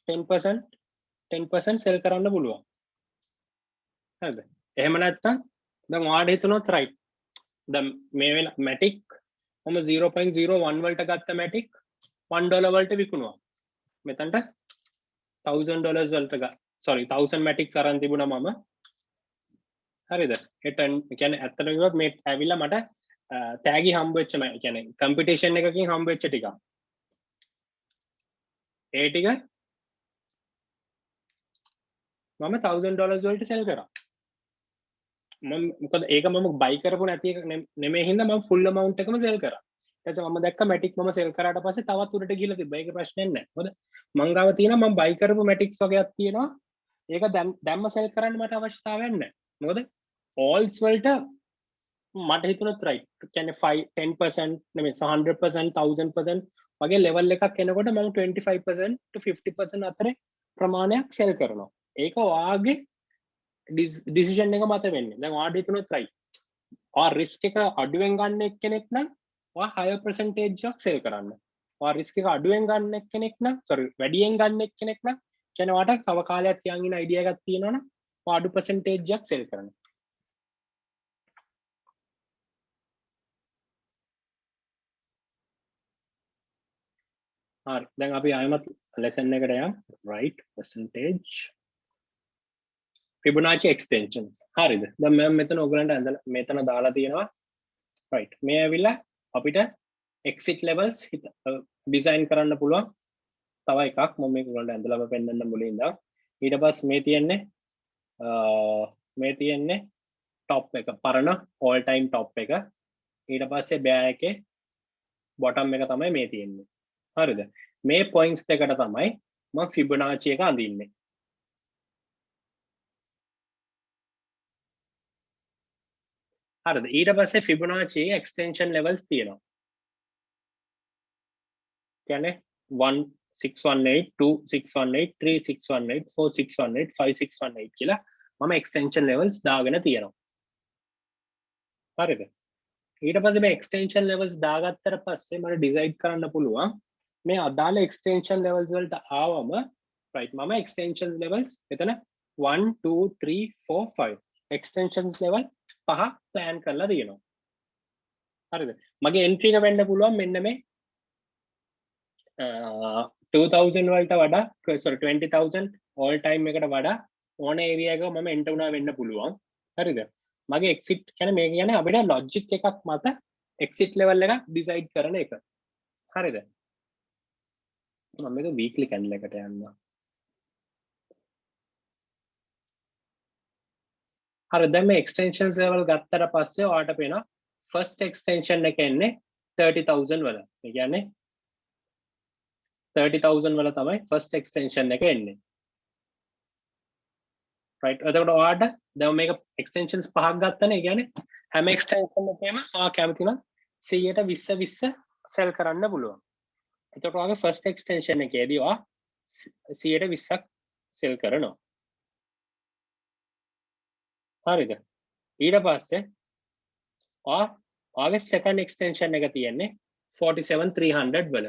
10% sell කරන්න පුළුවන්. හරිද? එහෙම නැත්නම් දැන් ඔයාලට හිතනොත් right. දැන් මේ වෙලාව matic මම 0.01 වලට ගත්ත matic $1 වලට විකුණුවා. මෙතනට $1000 වලට sorry 1000 matic අරන් තිබුණා මම. හරිද? ඒ කියන්නේ ඇත්තටම කිව්වොත් මේ ඇවිල්ලා මට තෑගි හම්බ වෙච්ච මම කියන්නේ කම්පිටිෂන් එකකින් හම්බ වෙච්ච ටික. ඒ ටික මම $1000 වලට සෙල් කරා. මම මොකද ඒක මම බයි කරපු නැති එක නෙමෙයි හින්දා මම ෆුල් amount එකම සෙල් කරා. ඊට පස්සේ මම දැක්ක matic මම සෙල් කරාට පස්සේ තවත් උඩට ගිහලා තිබ්බා. ඒක ප්‍රශ්නයක් නැහැ. මොකද මං ගාව තියෙනවා මම බයි කරපු matics වගේක් තියෙනවා. ඒක දැම්ම සෙල් කරන්න මට අවශ්‍යතාවයක් නැහැ. මොකද alls වලට මට හිතුණත් right. කියන්නේ 10% නෙමෙයි 100% 1000% මගේ ලෙවල් එකක් එනකොට මම 25% to 50% අතරේ ප්‍රමාණයක් සෙල් කරනවා. ඒක ඔයාගේ ඩිසිෂන් එක මත වෙන්නේ. දැන් ඔයාට හිතුනොත් right. ඔයා රිස්ක් එක අඩුවෙන් ගන්න එක්කෙනෙක් නම් ඔයා higher percentage එකක් සෙල් කරන්න. ඔයා රිස්ක් එක අඩුවෙන් ගන්න එක්කෙනෙක් නම් වැඩියෙන් ගන්න එක්කෙනෙක් නම් කියන්නේ ඔයාට තව කාලයක් තියන් ඉන්න අයිඩියා එකක් තියෙනවා නම් ඔයා අඩු percentage එකක් සෙල් කරන්න. හරි. දැන් අපි ආයෙමත් lesson එකට යමු. right percentage Fibonacci extensions. හරිද? දැන් මම මෙතන ඔයගලන්ට ඇඳලා මෙතන දාලා තියෙනවා. right. මේ ඇවිල්ලා අපිට exit levels design කරන්න පුළුවන්. තව එකක් මම මේක ඔයගලන්ට ඇඳලාම පෙන්නන්න මුලින් ඉඳන්. ඊට පස්සේ මේ තියෙන්නේ top එක පරණ all time top එක. ඊට පස්සේ bear එකේ bottom එක තමයි මේ තියෙන්නේ. හරිද? මේ points දෙකට තමයි මම Fibonacci එක අඳින්නේ. හරිද? ඊට පස්සේ Fibonacci extension levels තියෙනවා. කියන්නේ 1618 2618 3618 4618 5618 කියලා මම extension levels දාගෙන තියෙනවා. හරිද? ඊට පස්සේ මේ extension levels දාගත්තට පස්සේ මම decide කරන්න පුළුවන් මේ අදාළ extension levels වලට ආවම right මම extension levels එතන 1 2 3 4 5 extensions level 5 plan කරලා තියෙනවා. හරිද? මගේ entry එක වෙන්න පුළුවන් මෙන්න මේ 2000 වලට වඩා 20000 all time එකට වඩා ඕන area එකක මම enter වුණා වෙන්න පුළුවන්. හරිද? මගේ exit කියන්නේ මේ කියන්නේ අපිට logic එකක් මත exit level එක decide කරන එක. හරිද? මම මේක weekly candle එකට යනවා. හරි දැන් මේ extensions level ගත්තට පස්සේ ඔයාලට පේනවා first extension එක එන්නේ 30000 වල. ඒ කියන්නේ 30000 වල තමයි first extension එක එන්නේ. right එතකොට ඔයාලට දැන් මේක extensions පහක් ගත්තනේ. ඒ කියන්නේ හැම extension එකේම ඔයා කැමති නම් 100ට 20 sell කරන්න පුළුවන්. එතකොට ඔයාගේ first extension එකේදී ඔයා 100ට 20ක් sell කරනවා. හරිද? ඊට පස්සේ ඔයාගේ second extension එක තියෙන්නේ 47300 වල.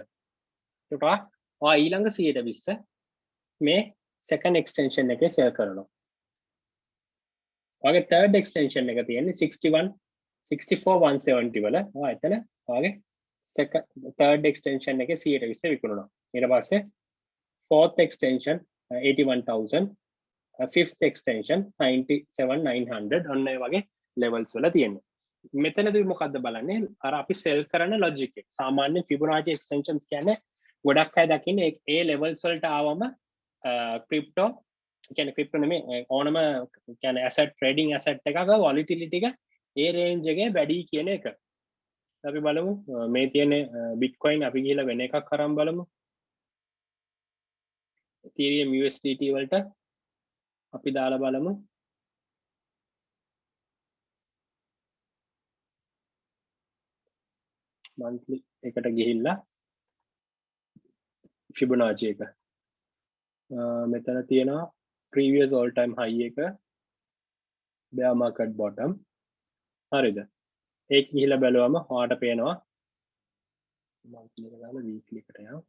එතකොට ඔයා ඊළඟ 120 මේ second extension එකේ sell කරනවා. ඔයාගේ third extension එක තියෙන්නේ 64170 වල. ඔයා එතන ඔයාගේ third extension එකේ 120 විකුණනවා. ඊට පස්සේ fourth extension 81000 fifth extension 97900 ඔන්න ඒ වගේ levels වල තියෙනවා. මෙතනදී මොකද්ද බලන්නේ අර අපි sell කරන logic එක. සාමාන්‍ය Fibonacci extensions කියන්නේ ගොඩක් අය දකින්නේ ඒ levels වලට ආවම crypto කියන්නේ crypto නෙමෙයි ඕනම කියන්නේ asset trading asset එකක volatility එක ඒ range එකේ වැඩි කියන එක. අපි බලමු මේ තියෙන bitcoin අපි ගිහලා වෙන එකක් අරන් බලමු. Ethereum USDT වලට අපි දාලා බලමු. monthly එකට ගිහිල්ලා Fibonacci එක. මෙතන තියෙනවා previous all time high එක bear market bottom. හරිද? ඒක ගිහිල්ලා බලුවම ඔයාලට පේනවා monthly එක දාලා weekly එකට යනවා.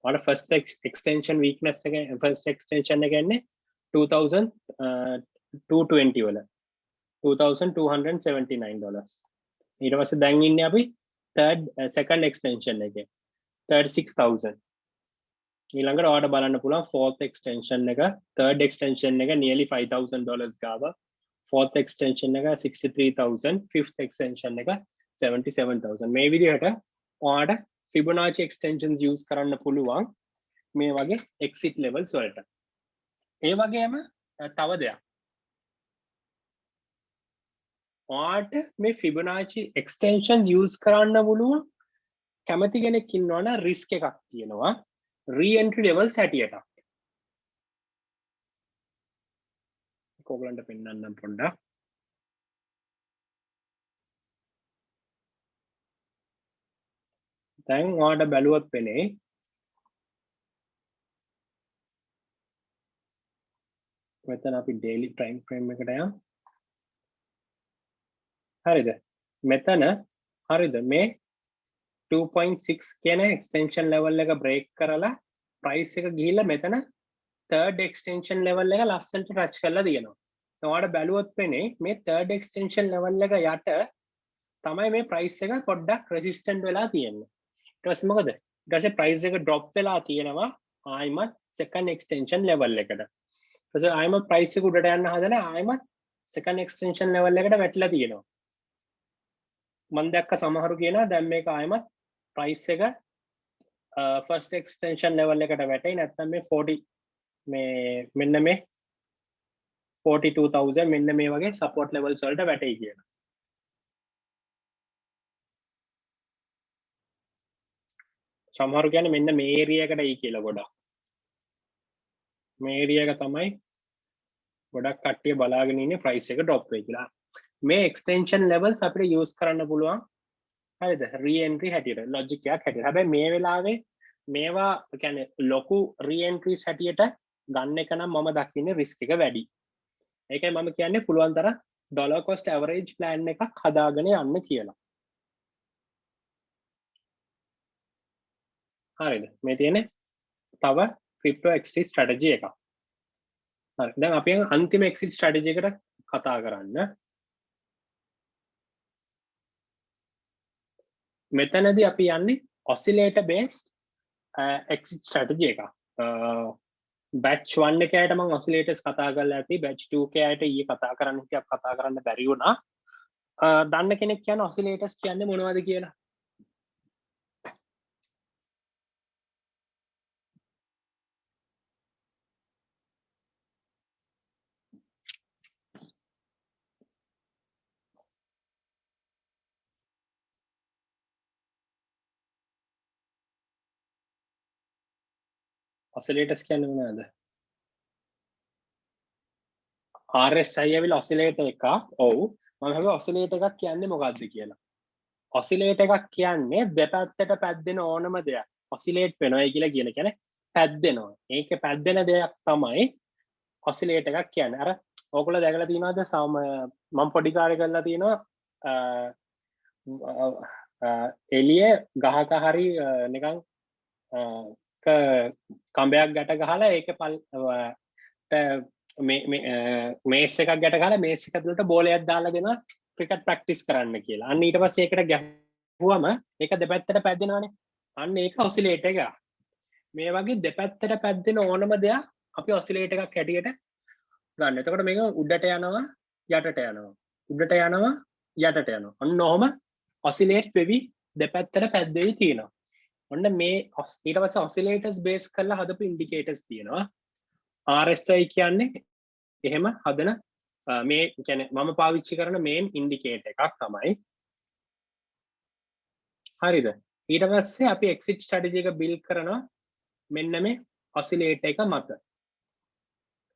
ඔයාලා first extension weakness එක first extension එක එන්නේ 2220 වල $2279. ඊට පස්සේ දැන් ඉන්නේ අපි second extension එකේ 36000. ඊළඟට ඔයාලට බලන්න පුළුවන් fourth extension එක third extension එක nearly $5000 ගාව. fourth extension එක 63000 fifth extension එක 77000. මේ විදිහට ඔයාලට Fibonacci extensions use කරන්න පුළුවන් මේ වගේ exit levels වලට. ඒ වගේම තව දෙයක්. ඔයාලට මේ Fibonacci extensions use කරන්න පුළුවන් කැමති කෙනෙක් ඉන්නවනම් risk එකක් තියෙනවා. re-entry levels හැටියට. ඔයගොල්ලන්ට පෙන්නන්නම් පොඩ්ඩක්. දැන් ඔයාලට බැලුවොත් වෙන්නේ මෙතන අපි daily time frame එකට යමු. හරිද? මෙතන හරිද මේ 2.6 කියන extension level එක break කරලා price එක ගිහිල්ලා මෙතන third extension level එක ලස්සනට touch කරලා තියෙනවා. ඔයාලට බැලුවොත් වෙන්නේ මේ third extension level එක යට තමයි මේ price එක පොඩ්ඩක් resistant වෙලා තියෙන්නේ. ඊට පස්සේ මොකද? ඊට පස්සේ price එක drop වෙලා තියෙනවා ආයිමත් second extension level එකට. ඊට පස්සේ ආයිමත් price එක උඩට යන්න හදලා ආයිමත් second extension level එකට වැටලා තියෙනවා. මම දැක්ක සමහරු කියනවා දැන් මේක ආයිමත් price එක first extension level එකට වැටෙයි නැත්නම් මේ 40 මේ මෙන්න මේ 42000 මෙන්න මේ වගේ support levels වලට වැටෙයි කියලා. සමහරු කියන්නේ මෙන්න මේ area එකට එයි කියලා ගොඩක්. මේ area එක තමයි ගොඩක් කට්ටිය බලාගෙන ඉන්නේ price එක drop වෙයි කියලා. මේ extension levels අපිට use කරන්න පුළුවන්. හරිද? re-entry හැටියට logic එකක් හැටියට. හැබැයි මේ වෙලාවේ මේවා කියන්නේ ලොකු re-entries හැටියට ගන්න එක නම් මම දකින්නේ risk එක වැඩි. ඒකයි මම කියන්නේ පුළුවන් තරම් dollar cost average plan එකක් හදාගෙන යන්න කියලා. හරිද? මේ තියෙන්නේ තව crypto exit strategy එකක්. හරි. දැන් අපි අන්තිම exit strategy එකට කතා කරන්න. මෙතනදී අපි යන්නේ oscillator based exit strategy එකක්. batch 1 එකේ අයට මම oscillators කතා කරලා ඇති, batch 2 එකේ අයට ඊයේ කතා කරන්න හිටියා කතා කරන්න බැරි වුණා. දන්න කෙනෙක් කියන්නේ oscillators කියන්නේ මොනවද කියලා? oscillators කියන්නේ මොනවද? RSI ඇවිල්ලා oscillator එකක්. ඔව්. මම හිතුවා oscillator එකක් කියන්නේ මොකක්ද කියලා. oscillator එකක් කියන්නේ දෙපැත්තට පැද්දෙන ඕනම දෙයක් oscillate වෙනවා කියලා කියන්නේ පැද්දෙනවා. ඒකේ පැද්දෙන දෙයක් තමයි oscillator එකක් කියන්නේ. අර ඕගොල්ලෝ දැකලා තියෙනවද මම පොඩි කාලේ කරලා තියෙනවා එළිය ගහක හරි නිකන් කම්බයක් ගැට ගහලා ඒක මේස් එකක් ගැට ගහලා මේස් එක ඇතුළට බෝලයක් දාලා දෙනවා ක්‍රිකට් ප්‍රැක්ටිස් කරන්න කියලා. අන්න ඊට පස්සේ ඒකට ගැහුවම ඒක දෙපැත්තට පැද්දෙනවානේ. අන්න ඒක ඔසිලේටර් එක. මේ වගේ දෙපැත්තට පැද්දෙන ඕනම දෙයක් අපි ඔසිලේටර් එකක් හැටියට ගන්න. එතකොට මේක උඩට යනවා යටට යනවා. උඩට යනවා යටට යනවා. අන්න ඔහම ඔසිලේට් වෙවි දෙපැත්තට පැද්දෙවි තියෙනවා. ඔන්න මේ ඊට පස්සේ oscillators base කරලා හදපු indicators තියෙනවා. RSI කියන්නේ එහෙම හදන මේ කියන්නේ මම පාවිච්චි කරන main indicator එකක් තමයි. හරිද? ඊට පස්සේ අපි exit strategy එක build කරනවා මෙන්න මේ oscillator එක මත.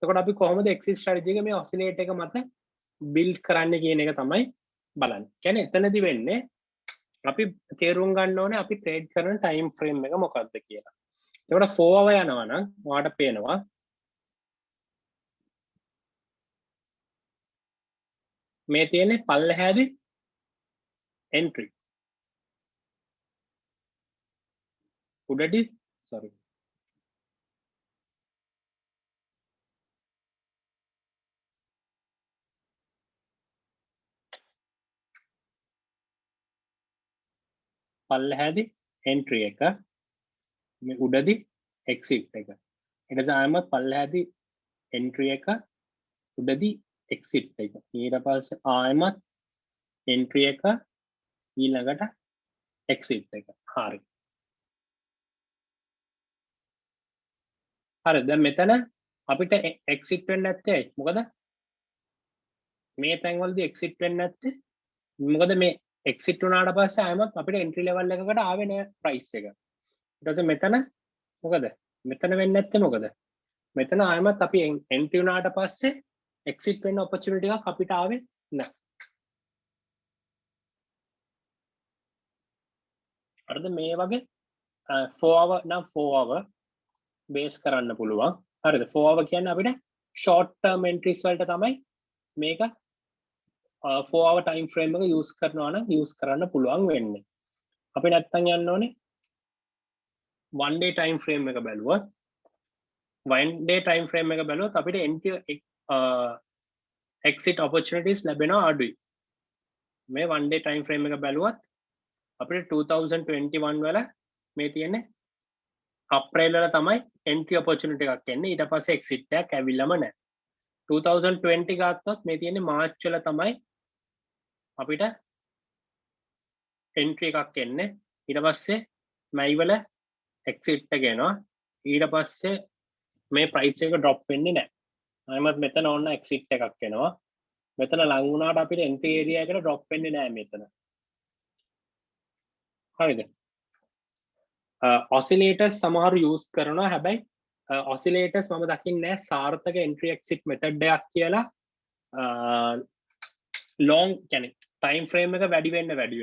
එතකොට අපි කොහොමද exit strategy එක මේ oscillator එක මත build කරන්න කියන එක තමයි බලන්නේ. කියන්නේ එතනදි වෙන්නේ අපි තේරුම් ගන්න ඕනේ අපි ට්‍රේඩ් කරන ටයිම් ෆ්‍රේම් එක මොකක්ද කියලා. එතකොට 4 hour යනවා නම් ඔයාලට පේනවා මේ තියෙන්නේ පල්ලෙහාදී entry. උඩදී sorry. පල්ලෙහාදී entry එක මේ උඩදී exit එක. ඊට පස්සේ ආයමත් පල්ලෙහාදී entry එක උඩදී exit එක. ඊට පස්සේ ආයමත් entry එක ඊළඟට exit එක. හරි. හරි දැන් මෙතන අපිට exit වෙන්න නැත්තේ ඇයි? මොකද මේ තැන් වලදී exit වෙන්න නැත්තේ මොකද මේ exit වුණාට පස්සේ ආයමත් අපිට entry level එකකට ආවේ නෑ price එක. ඊට පස්සේ මෙතන මොකද? මෙතන වෙන්නේ නැත්තේ මොකද? මෙතන ආයමත් අපි entry වුණාට පස්සේ exit වෙන්න opportunity එකක් අපිට ආවේ නෑ. හරිද මේ වගේ 4 hour නම් 4 hour බේස් කරන්න පුළුවන් හරිද 4 hour කියන්නේ අපිට short term entries වලට තමයි මේක 4 hour time frame එක use කරනවා නම් use කරන්න පුළුවන් වෙන්නේ අපි නැත්තම් යන්න ඕනේ 1 day time frame එක බැලුවොත් 1 day time frame එක බැලුවොත් අපිට entry exit opportunities ලැබෙනවා අඩුයි මේ 1 day time frame එක බැලුවොත් අපිට 2021 වල මේ තියෙන්නේ අප්‍රේල් වල තමයි entry opportunity එකක් එන්නේ ඊට පස්සේ exit එකක් ඇවිල්ලාම නැහැ 2020 ගත්තොත් මේ තියෙන්නේ මාර්ච් වල තමයි අපිට entry එකක් එන්නේ ඊට පස්සේ මැයි වල exit එක එනවා ඊට පස්සේ මේ price එක drop වෙන්නේ නැහැ අයමත් මෙතන ඕන exit එකක් එනවා මෙතන ලඟ වුණාට අපිට entry area එකට drop වෙන්නේ නැහැ මෙතන හරිද oscillators සමහරු use කරනවා හැබැයි oscillators මම දකින්නේ නැහැ සාර්ථක entry exit method එකක් කියලා long කියන්නේ time frame එක වැඩි වෙන්න හරි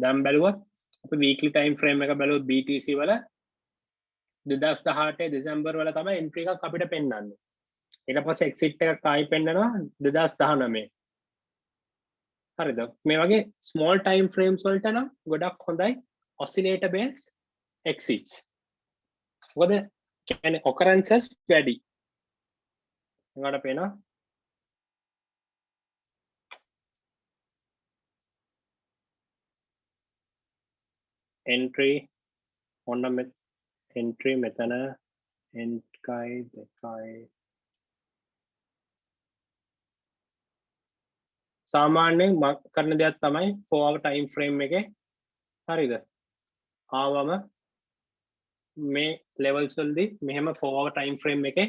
දැන් බැලුවොත් අපි weekly time frame එක බැලුවොත් BTC වල 2018 දෙසැම්බර් වල තමයි entry එකක් අපිට පෙන්වන්නේ ඊට පස්සේ exit එකක් ආයි පෙන්නනවා 2019 හරිද මේ වගේ small time frames වලට නම් ගොඩක් හොඳයි oscillator based exits මොකද කියන්නේ occurrences වැඩි එකට පේනවා entry ඔන්න entry මෙතන entry දෙකයි සාමාන්‍යයෙන් කරන දෙයක් තමයි 4 hour time frame එකේ හරිද ආවම මේ levels වලදී මෙහෙම 4 hour time frame එකේ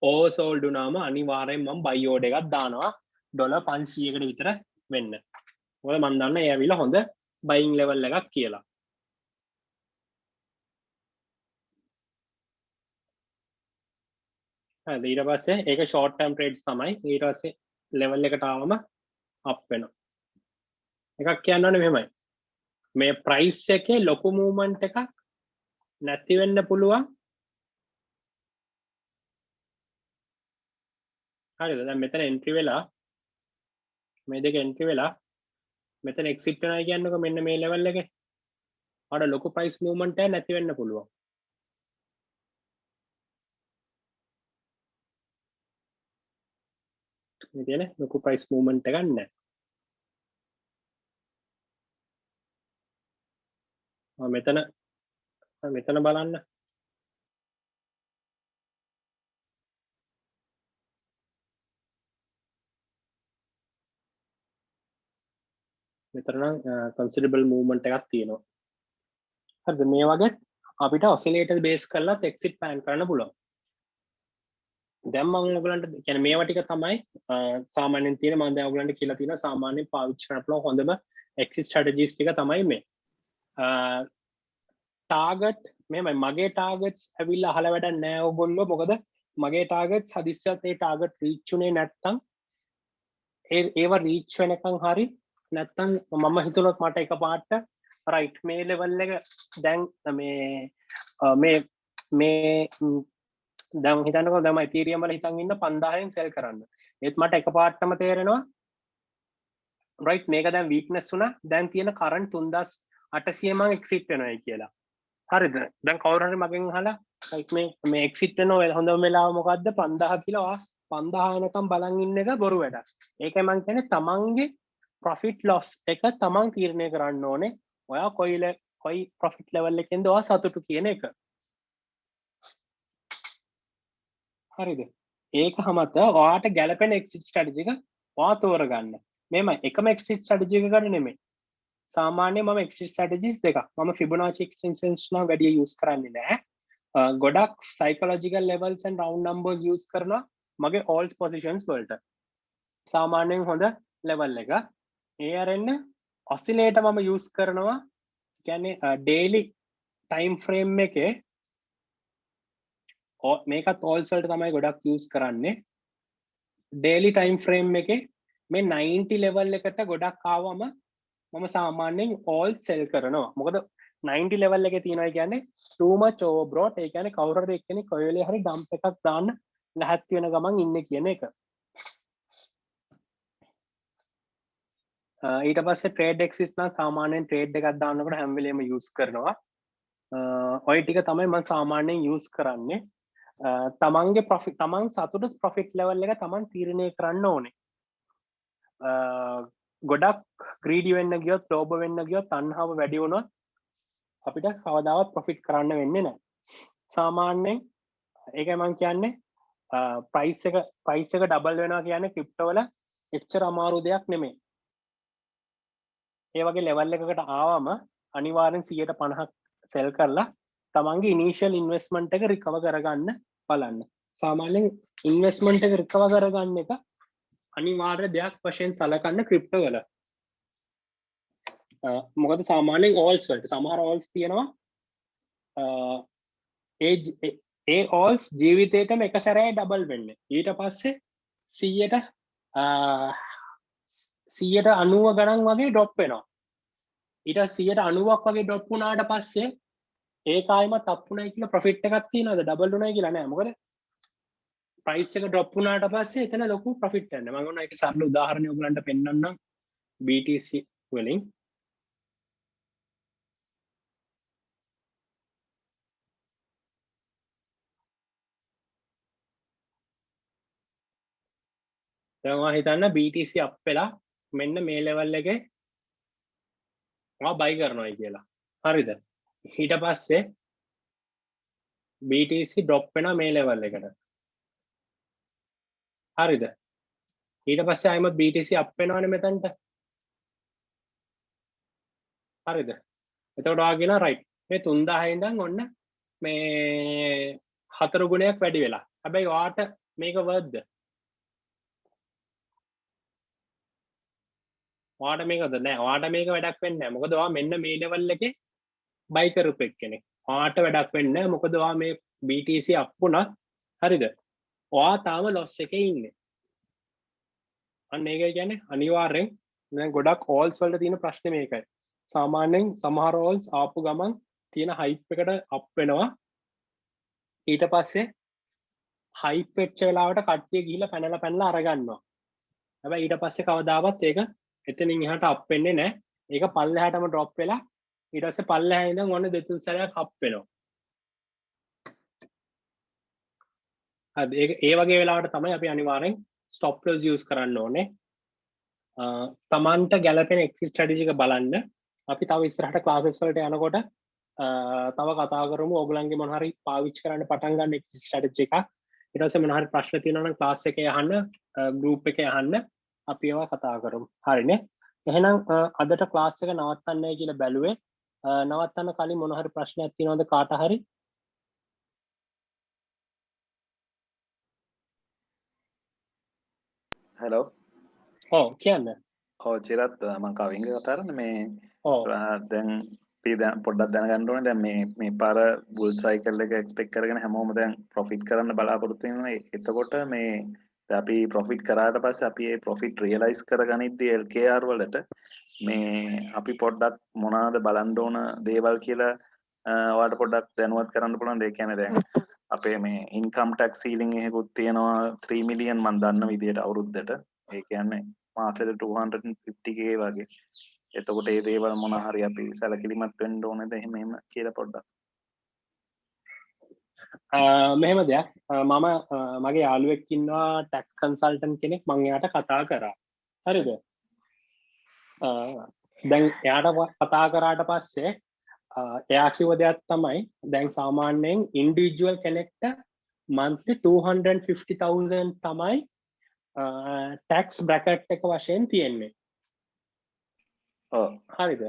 oversold වුණාම අනිවාර්යෙන් මම buy order එකක් දානවා $500කට විතර වෙන්න මොකද මම දන්නවා ඒ ඇවිල්ලා හොඳ buying level එකක් කියලා හරි ඊට පස්සේ ඒක short term trades තමයි ඊට පස්සේ level එකට ආවම up වෙනවා එකක් කියන්න ඕනේ මෙහෙමයි මේ price එකේ ලොකු movement එකක් නැති වෙන්න පුළුවන් හරිද දැන් මෙතන entry වෙලා මේ දෙක entry වෙලා මෙතන exit වෙනවා කියන්නකො මෙන්න මේ level එකේ අර ලොකු price movement එක නැති වෙන්න පුළුවන් මේ තියෙන ලොකු price movement එකක් නැහැ මෙතන බලන්න මෙතන නම් considerable movement එකක් තියෙනවා හරිද මේ වගේ අපිට oscillator base කරලා exit plan කරන්න පුළුවන් දැන් මම ඔයගලන්ට කියන්නේ මේවා ටික තමයි සාමාන්‍යයෙන් තියෙන මම දැන් ඔයගලන්ට කියලා තියෙනවා සාමාන්‍යයෙන් පාවිච්චි කරන්න පුළුවන් හොඳම exit strategies ටික තමයි මේ target මෙහෙමයි මගේ targets ඇවිල්ලා අහලා වැඩක් නැහැ ඔයගොල්ලෝ මොකද මගේ targets හදිස්සියට ඒ target reach උනේ නැත්තම් ඒව reach වෙනකන් හරි නැත්තම් මම හිතුණොත් මට එකපාරට right මේ level එක දැන් මේ දැන් හිතන්නකෝ දැන් මම Ethereum වල හිතන් ඉන්න 5000න් sell කරන්න. ඒත් මට එකපාරටම තේරෙනවා right මේක දැන් weakness වුණා. දැන් තියෙන current 3800 මම exit වෙනවායි කියලා. හරිද? දැන් කවුරු හරි මගෙන් අහලා right මේ exit වෙනවා හොඳම වෙලාව මොකද්ද 5000 කියලා 5000 වෙනකම් බලන් ඉන්න එක බොරු වැඩක්. ඒකයි මම කියන්නේ තමන්ගේ profit loss එක තමන් තීරණය කරන්න ඕනේ. ඔයා කොයි profit level එකෙන්ද ඔයා සතුටු කියන එක. හරිද ඒක හැමත ඔයාට ගැලපෙන exit strategy එක ඔයා තෝරගන්න මෙහෙමයි එකම exit strategy එක ගන්න නෙමෙයි සාමාන්‍යයෙන් මම exit strategies දෙකක් මම Fibonacci extensions නම් වැඩි use කරන්නේ නැහැ ගොඩක් psychological levels and round numbers use කරනවා මගේ all positions වලට සාමාන්‍යයෙන් හොඳ level එක ඒ අරෙන්න oscillator මම use කරනවා කියන්නේ daily time frame එකේ මේකත් all වලට තමයි ගොඩක් use කරන්නේ daily time frame එකේ මේ 90 level එකට ගොඩක් ආවම මම සාමාන්‍යයෙන් all sell කරනවා. මොකද 90 level එකේ තියෙනවා කියන්නේ too much overbought. ඒ කියන්නේ කවුරු හරි එක්කෙනෙක් කොයි වෙලේ හරි dump එකක් දාන්න ලැහැත් වෙන ගමන් ඉන්නේ කියන එක. ඊට පස්සේ trade exist නම් සාමාන්‍යයෙන් trade එකක් දාන්නකොට හැම වෙලේම use කරනවා. ඔය ටික තමයි මම සාමාන්‍යයෙන් use කරන්නේ. තමන්ගේ profit තමන් සතුට profit level එක තමන් තීරණය කරන්න ඕනේ. ගොඩක් greedy වෙන්න ගියොත් ලෝභ වෙන්න ගියොත් තණ්හාව වැඩි වුණොත් අපිට කවදාවත් profit කරන්න වෙන්නේ නැහැ. සාමාන්‍යයෙන් ඒකයි මම කියන්නේ price එක double වෙනවා කියන්නේ crypto වල එච්චර අමාරු දෙයක් නෙමෙයි. ඒ වගේ level එකකට ආවම අනිවාර්යෙන් 150ක් sell කරලා තමන්ගේ initial investment එක recover කරගන්න බලන්න. සාමාන්‍යයෙන් investment එක recover කරගන්න එක අනිවාර්ය දෙයක් වශයෙන් සලකන්න crypto වල. මොකද සාමාන්‍යයෙන් alls වලට සමහර alls තියෙනවා ඒ alls ජීවිතේටම එක සැරේ double වෙන්නේ. ඊට පස්සේ 190 ගණන් වගේ drop වෙනවා. ඊට 90ක් වගේ drop වුණාට පස්සේ ඒක ආයිමත් up වුණයි කියලා profit එකක් තියනවාද double වුණයි කියලා නෑ. මොකද price එක drop වුණාට පස්සේ එතන ලොකු profit යනවා. මම ඔන්න ඒක සරල උදාහරණයක් ඔයගලන්ට පෙන්නන්නම් BTC වලින්. දැන් ඔයා හිතන්න BTC up වෙලා මෙන්න මේ level එකේ ඔයා buy කරනවායි කියලා. හරිද? ඊට පස්සේ BTC drop වෙනවා මේ level එකට. හරිද? ඊට පස්සේ ආයෙත් BTC up වෙනවනේ මෙතනට. හරිද? එතකොට ඔයා කියනවා right මේ 3000 ඉඳන් ඔන්න මේ 4 ගුණයක් වැඩි වෙලා. හැබැයි ඔයාට මේක worth ද? ඔයාට මේකද නෑ. ඔයාට මේක වැඩක් වෙන්නේ නෑ. මොකද ඔයා මෙන්න මේ level එකේ buy කරපු එක්කෙනෙක්. ඔයාට වැඩක් වෙන්නේ නෑ. මොකද ඔයා මේ BTC up වුණා. හරිද? ඔයා තාම loss එකේ ඉන්නේ. අන්න ඒක කියන්නේ අනිවාර්යෙන් දැන් ගොඩක් alls වලට තියෙන ප්‍රශ්නේ මේකයි. සාමාන්‍යයෙන් සමහර alls ආපු ගමන් තියෙන hype එකට up වෙනවා. ඊට පස්සේ hype වෙච්ච වෙලාවට කට්ටිය ගිහිල්ලා පැනලා අරගන්නවා. හැබැයි ඊට පස්සේ කවදාවත් ඒක එතනින් එහාට up වෙන්නේ නැහැ. ඒක පල්ලෙහාටම drop වෙලා ඊට පස්සේ පල්ලෙහා ඉඳන් ඔන්න දෙතුන් සැරයක් up වෙනවා. හරි ඒ වගේ වෙලාවට තමයි අපි අනිවාර්යෙන් stop loss use කරන්න ඕනේ. තමන්ට ගැලපෙන exit strategy එක බලන්න. අපි තව ඉස්සරහට classes වලට යනකොට තව කතා කරමු ඕගලන්ගේ මොන හරි පාවිච්චි කරන්න පටන් ගන්න exit strategy එකක්. ඊට පස්සේ මොන හරි ප්‍රශ්න තියෙනවා නම් class එකේ අහන්න, group එකේ අහන්න අපි ඒවා කතා කරමු. හරිනේ. එහෙනම් අදට class එක නවත්තන්නයි කියලා බැලුවේ. නවත්තන්න කලින් මොන හරි ප්‍රශ්නයක් තියෙනවද කාට හරි? හලෝ කියන්න. චිරත් මං කවින්ග කතා කරන්නේ මේ දැන් අපි දැන් පොඩ්ඩක් දැනගන්න ඕනේ දැන් මේ පාර බුල් සයිකල් එක එක්ස්පෙක්ට් කරගෙන හැමෝම දැන් ප්‍රොෆිට් කරන්න බලාපොරොත්තු වෙනවා. එතකොට මේ අපි ප්‍රොෆිට් කරාට පස්සේ අපි ඒ ප්‍රොෆිට් රියලයිස් කරගනිද්දී LKR වලට මේ අපි පොඩ්ඩක් මොනවාද බලන්න ඕන දේවල් කියලා ඔයාලට පොඩ්ඩක් දැනුවත් කරන්න පුළුවන්. ඒ කියන්නේ දැන් අපේ මේ ඉන්කම් ටැක්ස් සීලින් එකකුත් තියෙනවා 3 මිලියන් මන් දන්න විදියට අවුරුද්දට. ඒ කියන්නේ මාසෙට 250k වගේ. එතකොට ඒ දේවල් මොන හරි අපි සැලකිලිමත් වෙන්න ඕනේද එහෙම කියලා පොඩ්ඩක්. මෙහෙම දෙයක් මම මගේ යාළුවෙක් ඉන්නවා ටැක්ස් කන්සල්ටන්ට් කෙනෙක් මම එයාට කතා කරා. හරිද? දැන් එයාට කතා කරාට පස්සේ එයා කිව්ව දෙයක් තමයි දැන් සාමාන්‍යයෙන් ඉන්ඩිවිජුවල් කෙනෙක්ට monthly 250,000 තමයි ටැක්ස් බ්‍රැකට් එක වශයෙන් තියෙන්නේ. හරිද?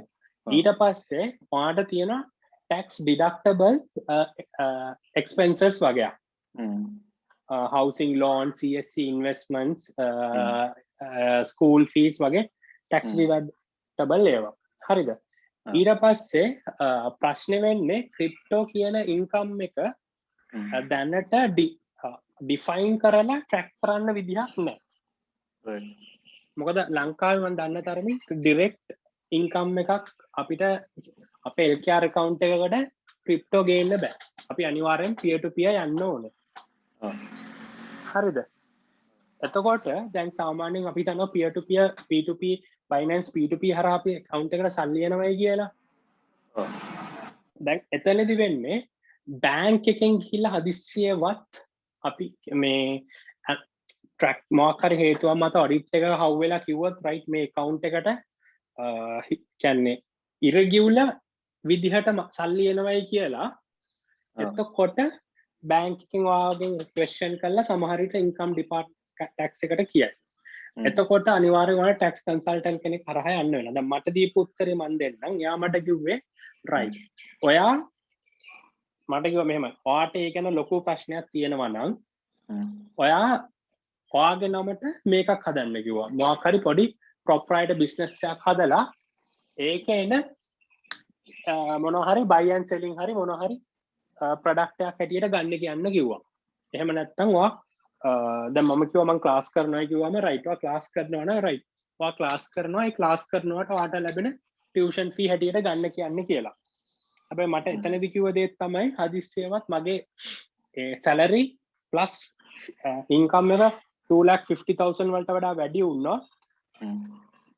ඊට පස්සේ ඔයාට තියෙනවා tax deductible expenses වගේ. Housing loan, CSC investments, school fees වගේ tax deductible ඒවා. හරිද? ඊට පස්සේ ප්‍රශ්නේ වෙන්නේ crypto කියන income එක දැනට define කරලා track කරන්න විදිහක් නැහැ. මොකද ලංකාවේ මම දන්න තරමින් direct ඉන්කම් එකක් අපිට අපේ LKR account එකකට ක්‍රිප්ටෝ ගේන්න බෑ. අපි අනිවාර්යෙන් peer to peer යන්න ඕනේ. හරිද? එතකොට දැන් සාමාන්‍යයෙන් අපි දන්නවා peer to peer P2P Binance P2P හරහා අපි account එකට සල්ලි යනවායි කියලා. දැන් එතනදි වෙන්නේ බැංක් එකෙන් ගිහිල්ලා හදිස්සියවත් අපි මේ ට්‍රැක් මොකක් හරි හේතුවක් මත ඔඩිට් එක හවු වෙලා කිව්වොත් රයිට් මේ account එකට කියන්නේ irregular විදිහට සල්ලි එනවයි කියලා. එතකොට බැංක් එකෙන් ඔයාගෙන් ක්වෙස්චන් කරලා සමහර විට ඉන්කම් ඩිපාර්ට්මන්ට් ටැක්ස් එකට කියයි. එතකොට අනිවාර්යයෙන් ඔයාලා ටැක්ස් කන්සල්ටන්ට් කෙනෙක් හරහා යන්න වෙනවා. දැන් මට දීපු උත්තරේ මම දෙන්නම්. එයා මට කිව්වේ රයිට්. ඔයා මට කිව්වා මෙහෙම. ඔයාට ඒ ගැන ලොකු ප්‍රශ්නයක් තියෙනවා නම් ඔයාගේ නමට මේකක් හදන්න කිව්වා. මොකක් හරි පොඩි ප්‍රොප්‍රයිටර් බිස්නස් එකක් හදලා ඒකේ එන මොනවා හරි buy and selling හරි මොනවා හරි ප්‍රොඩක්ට් එකක් හැටියට ගන්න කියන්න කිව්වා. එහෙම නැත්නම් දැන් මම කිව්වා මම ක්ලාස් කරනවා කිව්වම රයිට් ඔයා ක්ලාස් කරනවා නම් රයිට් ඔයා ක්ලාස් කරනවා ඒ ක්ලාස් කරනවට ඔයාට ලැබෙන ටියුෂන් ෆී හැටියට ගන්න කියන්නේ කියලා. හැබැයි මට එතනදි කිව්ව දේ තමයි හදිස්සියවත් මගේ සැලරි ප්ලස් ඉන්කම් එක 2,50,000 වලට වඩා වැඩි වුණා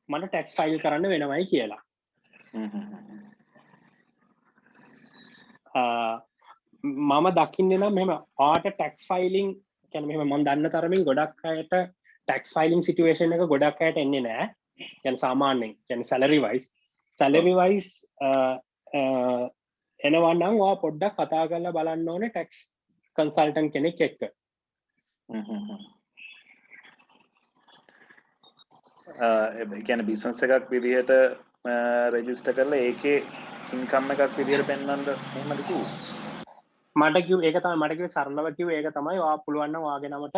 මට ටැක්ස් ෆයිල් කරන්න වෙනවයි කියලා. මම දකින්නේ නම් මෙහෙම ආට ටැක්ස් ෆයිලිංగ్ කියන්නේ මෙහෙම මම දන්න තරමින් ගොඩක් අයට ටැක්ස් ෆයිලිං සිටුේෂන් එක ගොඩක් අයට එන්නේ නැහැ. කියන්නේ සාමාන්‍යයෙන් කියන්නේ සැලරි වයිස් එනවා නම් ඔයා පොඩ්ඩක් කතා කරලා බලන්න ඕනේ ටැක්ස් කන්සල්ටන්ට් කෙනෙක් එක්ක. කියන්නේ බිස්නස් එකක් විදිහට රෙජිස්ටර් කරලා ඒකේ ඉන්කම් එකක් විදිහට පෙන්වන්නද එහෙමද කිව්වේ? මට කිව්වේ ඒක තමයි මට කිව්වේ සරලව කිව්වේ ඒක තමයි ඔයා පුළුවන් නම් ඔයාගේ නමට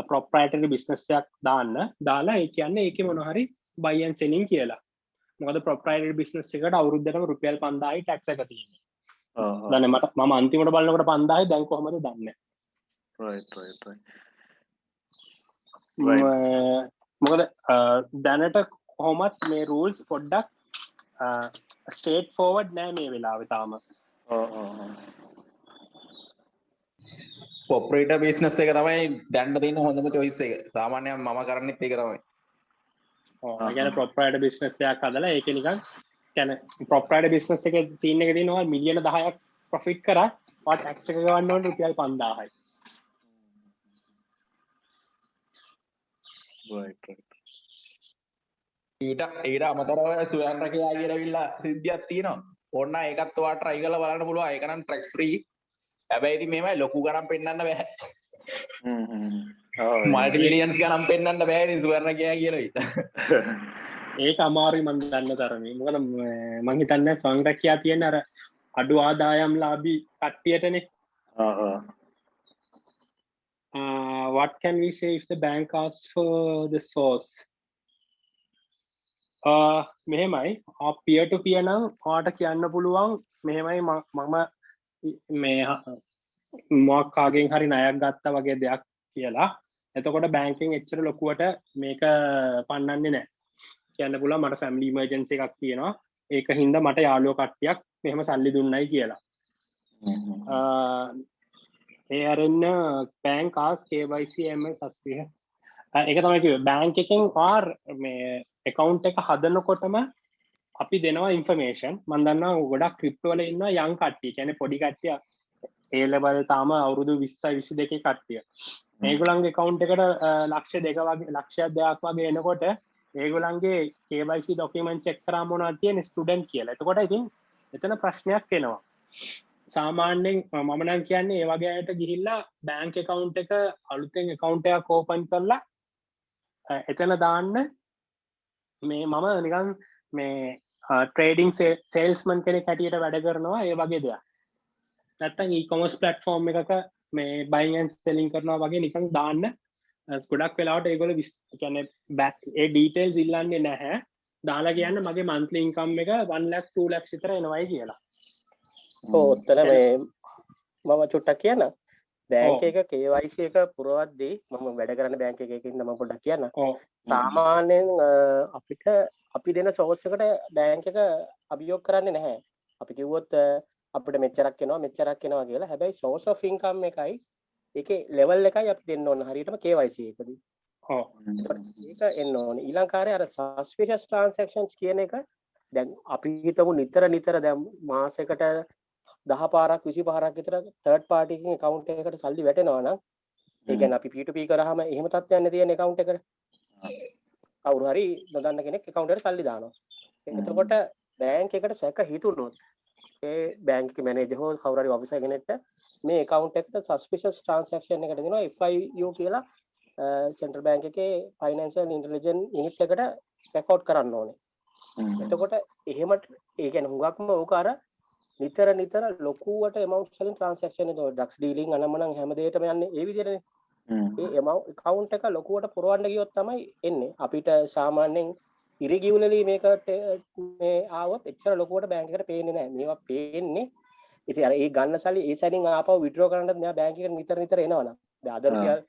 ප්‍රොප්‍රයිටරි බිස්නස් එකක් දාලා ඒ කියන්නේ ඒකේ මොන හරි buy and selling කියලා. මොකද ප්‍රොප්‍රයිටරි බිස්නස් එකට අවුරුද්දටම රුපියල් 5000යි ටැක්ස් එක තියෙනවා. දැන් මම අන්තිමට බලනකොට 5000යි දැන් කොහමද දන්නේ? මොකද දැනට කොහොමත් මේ රූල්ස් පොඩ්ඩක් ස්ටේට් ෆෝවර්ඩ් නෑ මේ වෙලාවේ තාම. පොප්‍රේටර් බිස්නස් එක තමයි දැන්න තියෙන හොඳම choice එක. සාමාන්‍යයෙන් මම කරන්නේත් ඒක තමයි. ඒ කියන්නේ ප්‍රොප්‍රයිටර් බිස්නස් එකක් හදලා ඒක නිකන් කියන්නේ ප්‍රොප්‍රයිටර් බිස්නස් එකේ සීන් එක තියෙනවා මිලියන 10ක් ප්‍රොෆිට් කරා ඔය ටැක්ස් එක ගවන්න ඕනේ රුපියල් 5000යි. ඊට අමතරව සුවයන් රැකියා කියලා සිද්ධියක් තියෙනවා. ඕන්න ඒකත් ඔයාලා try කරලා බලන්න පුළුවන්. ඒක නම් tax free. හැබැයි ඉතින් මේවයි ලොකු ගණන් පෙන්නන්න බෑ. මල්ටි මිලියන්ස් ගණන් පෙන්නන්න බෑ ඉතින් සුවයන් රැකියා කියලා විතර. ඒක අමාරුයි මම දන්න තරමේ. මොකද මම හිතන්නේ සුවයන් රැකියා තියෙන අර අඩු ආදායම් ලාභී කට්ටියටනේ. What can we say if the bank asks for the source? මෙහෙමයි peer to peer නම් ඔයාට කියන්න පුළුවන් මෙහෙමයි මම මේ මොකක් කාගෙන් හරි ණයක් ගත්තා වගේ දෙයක් කියලා. එතකොට බැංකින් එච්චර ලොකුවට මේක පන්නන්නේ නැහැ. කියන්න පුළුවන් මට ෆැමිලි ඉමර්ජන්සි එකක් තියෙනවා. ඒක හින්දා මට යාළුවෝ කට්ටියක් මෙහෙම සල්ලි දුන්නයි කියලා. ඒ අරන්න bank ask KYC MS අස්තිය. ඒක තමයි කිව්වේ බැංක් එකෙන් ආර් මේ account එක හදනකොටම අපි දෙනවා information. මම දන්නවා ගොඩක් ක්‍රිප්ටෝ වල ඉන්නවා young කට්ටිය. කියන්නේ පොඩි කට්ටිය A level තාම අවුරුදු 20 22 කට්ටිය. මේගොල්ලන්ගේ account එකට ලක්ෂ 2 වගේ ලක්ෂයක් 2ක් වගේ එනකොට ඒගොල්ලන්ගේ KYC document check කරාම මොනවද තියෙන්නේ student කියලා. එතකොට ඉතින් එතන ප්‍රශ්නයක් එනවා. සාමාන්‍යයෙන් මම නම් කියන්නේ ඒ වගේ අයට ගිහිල්ලා bank account එක අලුතෙන් account එකක් open කරලා එතන දාන්න මේ මම නිකන් මේ ට්‍රේඩිං සේල්ස්මන් කෙනෙක් හැටියට වැඩ කරනවා ඒ වගේ දෙයක්. නැත්තම් e-commerce platform එකක මේ buying and selling කරනවා වගේ නිකන් දාන්න ගොඩක් වෙලාවට ඒගොල්ලෝ කියන්නේ ඒ details ඉල්ලන්නේ නැහැ. දාලා කියන්නේ මගේ monthly income එක 1 lakh 2 lakhs විතර එනවයි කියලා. ඔව් ඔතන මේ මම චුට්ටක් කියන්න. බැංක් එක KYC එක පුරවද්දී මම වැඩ කරන බැංක් එකකින් මම පොඩ්ඩක් කියන්න. සාමාන්‍යයෙන් අපිට අපි දෙන සෝස් එකට බැංක් එක අභියෝග කරන්නේ නැහැ. අපි කිව්වොත් අපිට මෙච්චරක් එනවා කියලා. හැබැයි source of income එකයි ඒකේ level එකයි අපි දෙන්න ඕන හරියටම KYC එකදී. ඔව්. ඒක එන්න ඕනේ. ඊළඟ කාර්යය අර suspicious transactions කියන එක දැන් අපි හිතමු නිතර දැන් මාසෙකට 10 පාරක් 20 පාරක් විතර third party එකකින් account එකකට සල්ලි වැටෙනවා නම් ඒ කියන්නේ අපි P2P කරාම එහෙම තත්ත්වයක් නේ තියෙන account එකට. කවුරු හරි නොදන්න කෙනෙක් account එකට සල්ලි දානවා. එතකොට බැංක් එකට සැක හිතුනොත් ඒ බැංක් මැනේජර් හෝ කවුරු හරි ඔෆිසර් කෙනෙක්ට මේ account එකට suspicious transaction එකකට දෙනවා FIU කියලා සෙන්ට්‍රල් බැංක් එකේ ෆයිනෑන්ෂියල් ඉන්ටෙලිජන්ස් යුනිට් එකට රෙකෝඩ් කරන්න ඕනේ. එතකොට එහෙම ඒ කියන්නේ හුඟක්ම ඕක අර නිතර ලොකුවට amount වලින් transaction එක drugs dealing අනම්මනම් හැම දෙයකම යන්නේ ඒ විදිහටනේ. ඒ amount account එක ලොකුවට පුරවන්න ගියොත් තමයි එන්නේ. අපිට සාමාන්‍යයෙන් irregularly මේකට මේ ආවොත් එච්චර ලොකුවට බැංක් එකට පේන්නේ නැහැ. මේවා පේන්නේ ඉතින් අර ඒ ගන්න සල්ලි ඒ සැනින් ආපහු withdraw කරන්නත් මෙයා බැංක් එකට නිතර එනවනම්. දැන් අද රුපියල්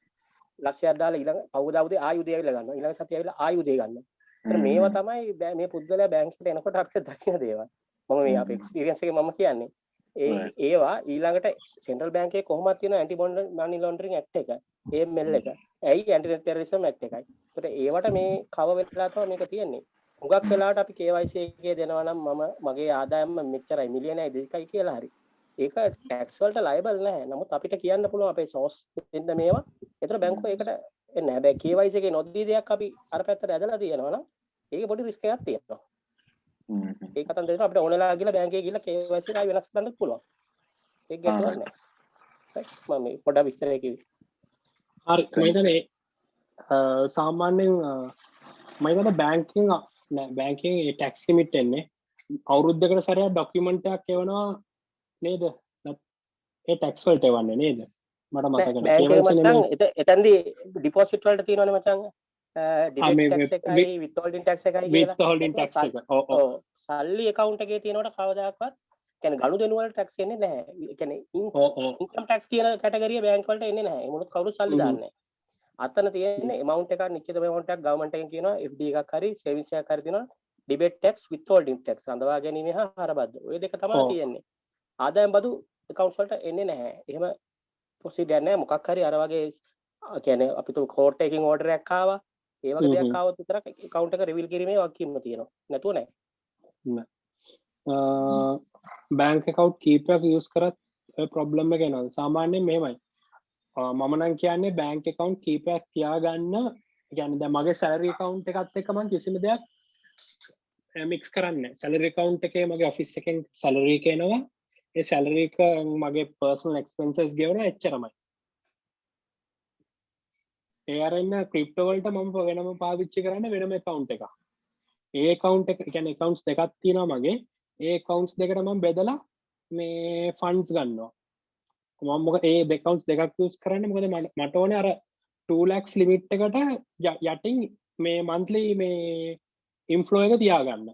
ලක්ෂයක් දාලා ඊළඟ පහුවදා උදේ ආයුධය ඇවිල්ලා ගන්නවා. ඊළඟ සතිය ඇවිල්ලා ආයුධය ගන්නවා. ඒතර මේවා තමයි මේ පුද්ගලයා බැංක් එකට එනකොට අපිට දකින්න දේවල්. මම මේ අපේ එක්ස්පීරියන්ස් එකේ මම කියන්නේ. ඒවා ඊළඟට සෙන්ට්‍රල් බැංක් එකේ කොහොමද තියෙන ඇන්ටි මනි ලොන්ඩරින් ඇක්ට් එක, AML එක, ඇයි ඇන්ටි ටෙරරිසම් ඇක්ට් එකයි. ඒකට ඒවට මේ කව වෙලා තමයි මේක තියෙන්නේ. හුඟක් වෙලාවට අපි KYC එකේ දෙනවා නම් මගේ ආදායම මෙච්චරයි මිලියනයි 2යි කියලා හරි. ඒක ටැක්ස් වලට ලයබල් නැහැ. නමුත් අපිට කියන්න පුළුවන් අපේ සෝස් දෙන්න මේවා. ඒතර බැංකුව ඒකට එන්නේ. හැබැයි KYC එකේ නොදී දෙයක් අපි අර පැත්තට ඇදලා තියෙනවා නම් ඒක පොඩි රිස්ක් එකක් තියෙනවා. ඒක අතන දෙනවා අපිට ඕනෙලා ගිහලා බැංකුවේ ගිහලා KYC එක වෙනස් කරන්නත් පුළුවන්. ඒක ගැටලුවක් නැහැ. මම මේ පොඩ්ඩක් විස්තරය කිව්වේ. හරි මම හිතන්නේ සාමාන්‍යයෙන් මම හිතන්නේ බැංකින් ඒ ටැක්ස් ලිමිට් එන්නේ අවුරුද්දකට සැරයක් ඩොකියුමන්ට් එකක් එවනවා නේද? ඒ ටැක්ස් වලට එවන්නේ නේද? මට මතක නැහැ. එතෙන්දී ඩිපොසිට් වලට තියෙනවනේ මචං. ඩිබෙට් ටැක්ස් එකයි විත්හෝල්ඩින් ටැක්ස් එකයි කියලා. විත්හෝල්ඩින් ටැක්ස් එක. ඔව්. සල්ලි account එකේ තියෙනකොට කවදාකවත් කියන්නේ ගනුදෙනු වල ටැක්ස් එන්නේ නැහැ. ඒ කියන්නේ ඉන්කම් ටැක්ස් කියන කැටගරිය බැංක් වලට එන්නේ නැහැ. ඒ මොකද කවුරුත් සල්ලි දාන්නේ නැහැ. අතන තියෙන්නේ amount එකක් නිශ්චිත amount එකක් government එකෙන් කියනවා FD එකක් හරි savings එකක් හරි තියෙනවා debit tax withholding tax රඳවා ගැනීම හා හරබද්ද. ඔය දෙක තමයි තියෙන්නේ. ආදායම් බදු accounts වලට එන්නේ නැහැ. එහෙම procedure නැහැ. මොකක් හරි අර වගේ කියන්නේ අපි තු court එකකින් order එකක් ආවා. ඒ වගේ දෙයක් ආවොත් විතරක් account එක reveal කිරීමේ වගකීම තියෙනවා. නැතුව නැහැ. බැංක් account කීපයක් use කරත් ඔය problem එක එනවා. සාමාන්‍යයෙන් මෙහෙමයි. මම නම් කියන්නේ බැංක් account කීපයක් තියාගන්න. කියන්නේ දැන් මගේ salary account එකත් එක්ක මම කිසිම දෙයක් mix කරන්නේ නැහැ. salary account එකේ මගේ office එකෙන් salary එක එනවා. ඒ salary එක මගේ personal expenses ගෙවනවා එච්චරමයි. ඒ අරින්න crypto වලට මම වෙනම පාවිච්චි කරන්නේ වෙනම account එකක්. ඒ account එක කියන්නේ accounts දෙකක් තියෙනවා මගේ. ඒ accounts දෙකට මම බෙදලා මේ funds ගන්නවා. මම මොකද ඒ accounts දෙකක් use කරන්නේ මොකද මට ඕනේ අර 2 lakhs limit එකට යටින් මේ monthly මේ inflow එක තියාගන්න.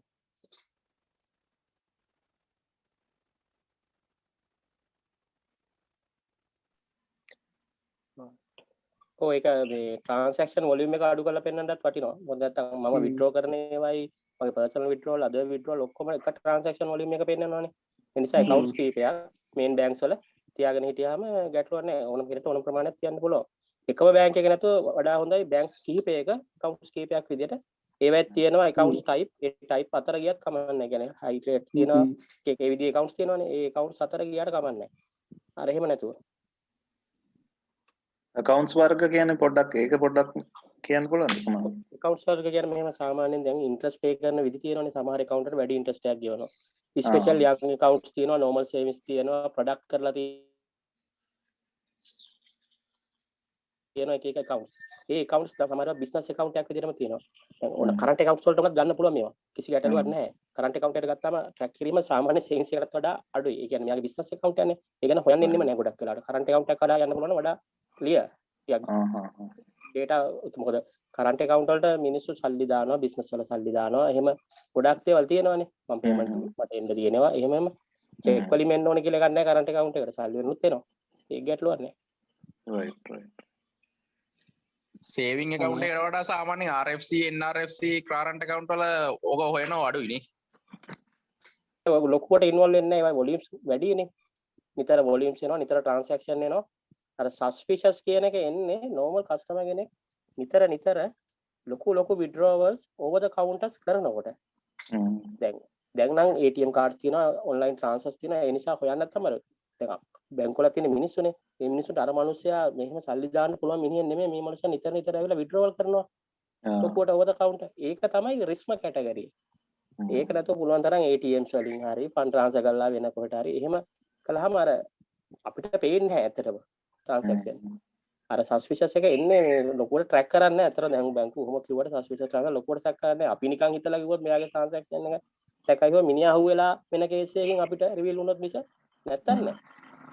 ඔව් ඒක මේ transaction volume එක අඩු කරලා පෙන්වන්නත් වටිනවා. මොකද නැත්නම් මම withdraw කරන ඒවායි මගේ personal withdrawal other withdrawal ඔක්කොම එක transaction volume එක පෙන්වනවානේ. ඒ නිසා accounts කීපයක් main banks වල තියාගෙන හිටියාම ගැටලුවක් නැහැ. ඕනම කෙනෙක්ට ඕනම ප්‍රමාණයක් තියන්න පුළුවන්. එකම බැංක් එක නැතුව වඩා හොඳයි banks කීපයක accounts කීපයක් විදිහට ඒවත් තියෙනවා accounts type. ඒ type අතර ගියත් කමක් නැහැ. කියන්නේ high rate තියෙනවා. ඒ විදිහේ accounts තියෙනවානේ. ඒ accounts අතර ගියාට කමක් නැහැ. අර එහෙම නැතුව. accounts වර්ග කියන්නේ පොඩ්ඩක් ඒක පොඩ්ඩක් කියන්න පුළුවන්ද කොහොමද? accounts වර්ග කියන්නේ මෙහෙම සාමාන්‍යයෙන් දැන් interest pay කරන විදි තියෙනවානේ. සමහර account වලට වැඩි interest එකක් ගෙවනවා. special young accounts තියෙනවා, normal savings තියෙනවා, product කරලා තියෙනවා එක එක accounts. ඒ accounts සමහරව business account එකක් විදිහටම තියෙනවා. දැන් ඕන current accounts වලට උනත් ගන්න පුළුවන් මේවා. කිසි ගැටලුවක් නැහැ. current account එකට ගත්තාම track කිරීම සාමාන්‍ය savings එකකට වඩා අඩුයි. ඒ කියන්නේ මෙයාගේ business account යන්නේ. ඒ ගැන හොයන්න ඉන්නෙම නැහැ ගොඩක් වෙලාවට. current account එකක් වඩා යන්න පුළුවන් වඩා clear. data මොකද current account වලට මිනිස්සු සල්ලි දානවා, business වල සල්ලි දානවා. එහෙම ගොඩක් දේවල් තියෙනවානේ. මම payment මට එන්න තියෙනවා. එහෙමම check වලින් එන්න ඕනේ කියලා එකක් නැහැ current account එකට. සල්ලි වෙනුත් එනවා. ඒක ගැටලුවක් නැහැ. right. සේවිං account එකට වඩා සාමාන්‍යයෙන් RFC NRFC current account වල ඕක හොයනවා අඩුයිනේ. ලොකුවට ඉන්වෝල්ව් වෙන්නේ නැහැ. ඒවා වොලියුම්ස් වැඩිනේ. නිතර වොලියුම්ස් එනවා, නිතර ට්‍රාන්සැක්ෂන් එනවා. අර සස්පිෂස් කියන එක එන්නේ normal customer කෙනෙක් නිතර ලොකු withdrawals over the counters කරනකොට. දැන් නම් ATM cards තියෙනවා, online transfers තියෙනවා. ඒ නිසා හොයන්න තමයි. දැන් බැංකුවල තියෙන මිනිස්සුනේ. මේ මිනිස්සුන්ට අර මිනිස්සයා මෙහෙම සල්ලි දාන්න පුළුවන් මිනිහෙන් නෙමෙයි. මේ මිනිස්සයා නිතර ඇවිල්ලා withdrawal කරනවා. ලොකුවට over the counter. ඒක තමයි risk category. ඒක නැතුව පුළුවන් තරම් ATMs වලින් හරි ෆන්ඩ් ට්‍රාන්ස්ෆර් කරලා වෙන කොහෙට හරි එහෙම කළාම අර අපිට පේන්නේ නැහැ ඇත්තටම ට්‍රාන්සැක්ෂන්. අර සස්පිෂස් එක එන්නේ ලොකුවට ට්‍රැක් කරන්නේ නැහැ. ඇත්තට දැන් බැංකුව කොහොම කිව්වට සස්පිෂස් ට්‍රාන්සැක්ෂන් ලොකුවට ට්‍රැක් කරන්නේ නැහැ. අපි නිකන් හිතලා කිව්වොත් මෙයාගේ ට්‍රාන්සැක්ෂන් එක සැකයි කිව්ව මිනිහා අහුවෙලා වෙන කේස් එකකින් අපිට රිවීල් වුණොත් මිස නැත්තම් නෑ.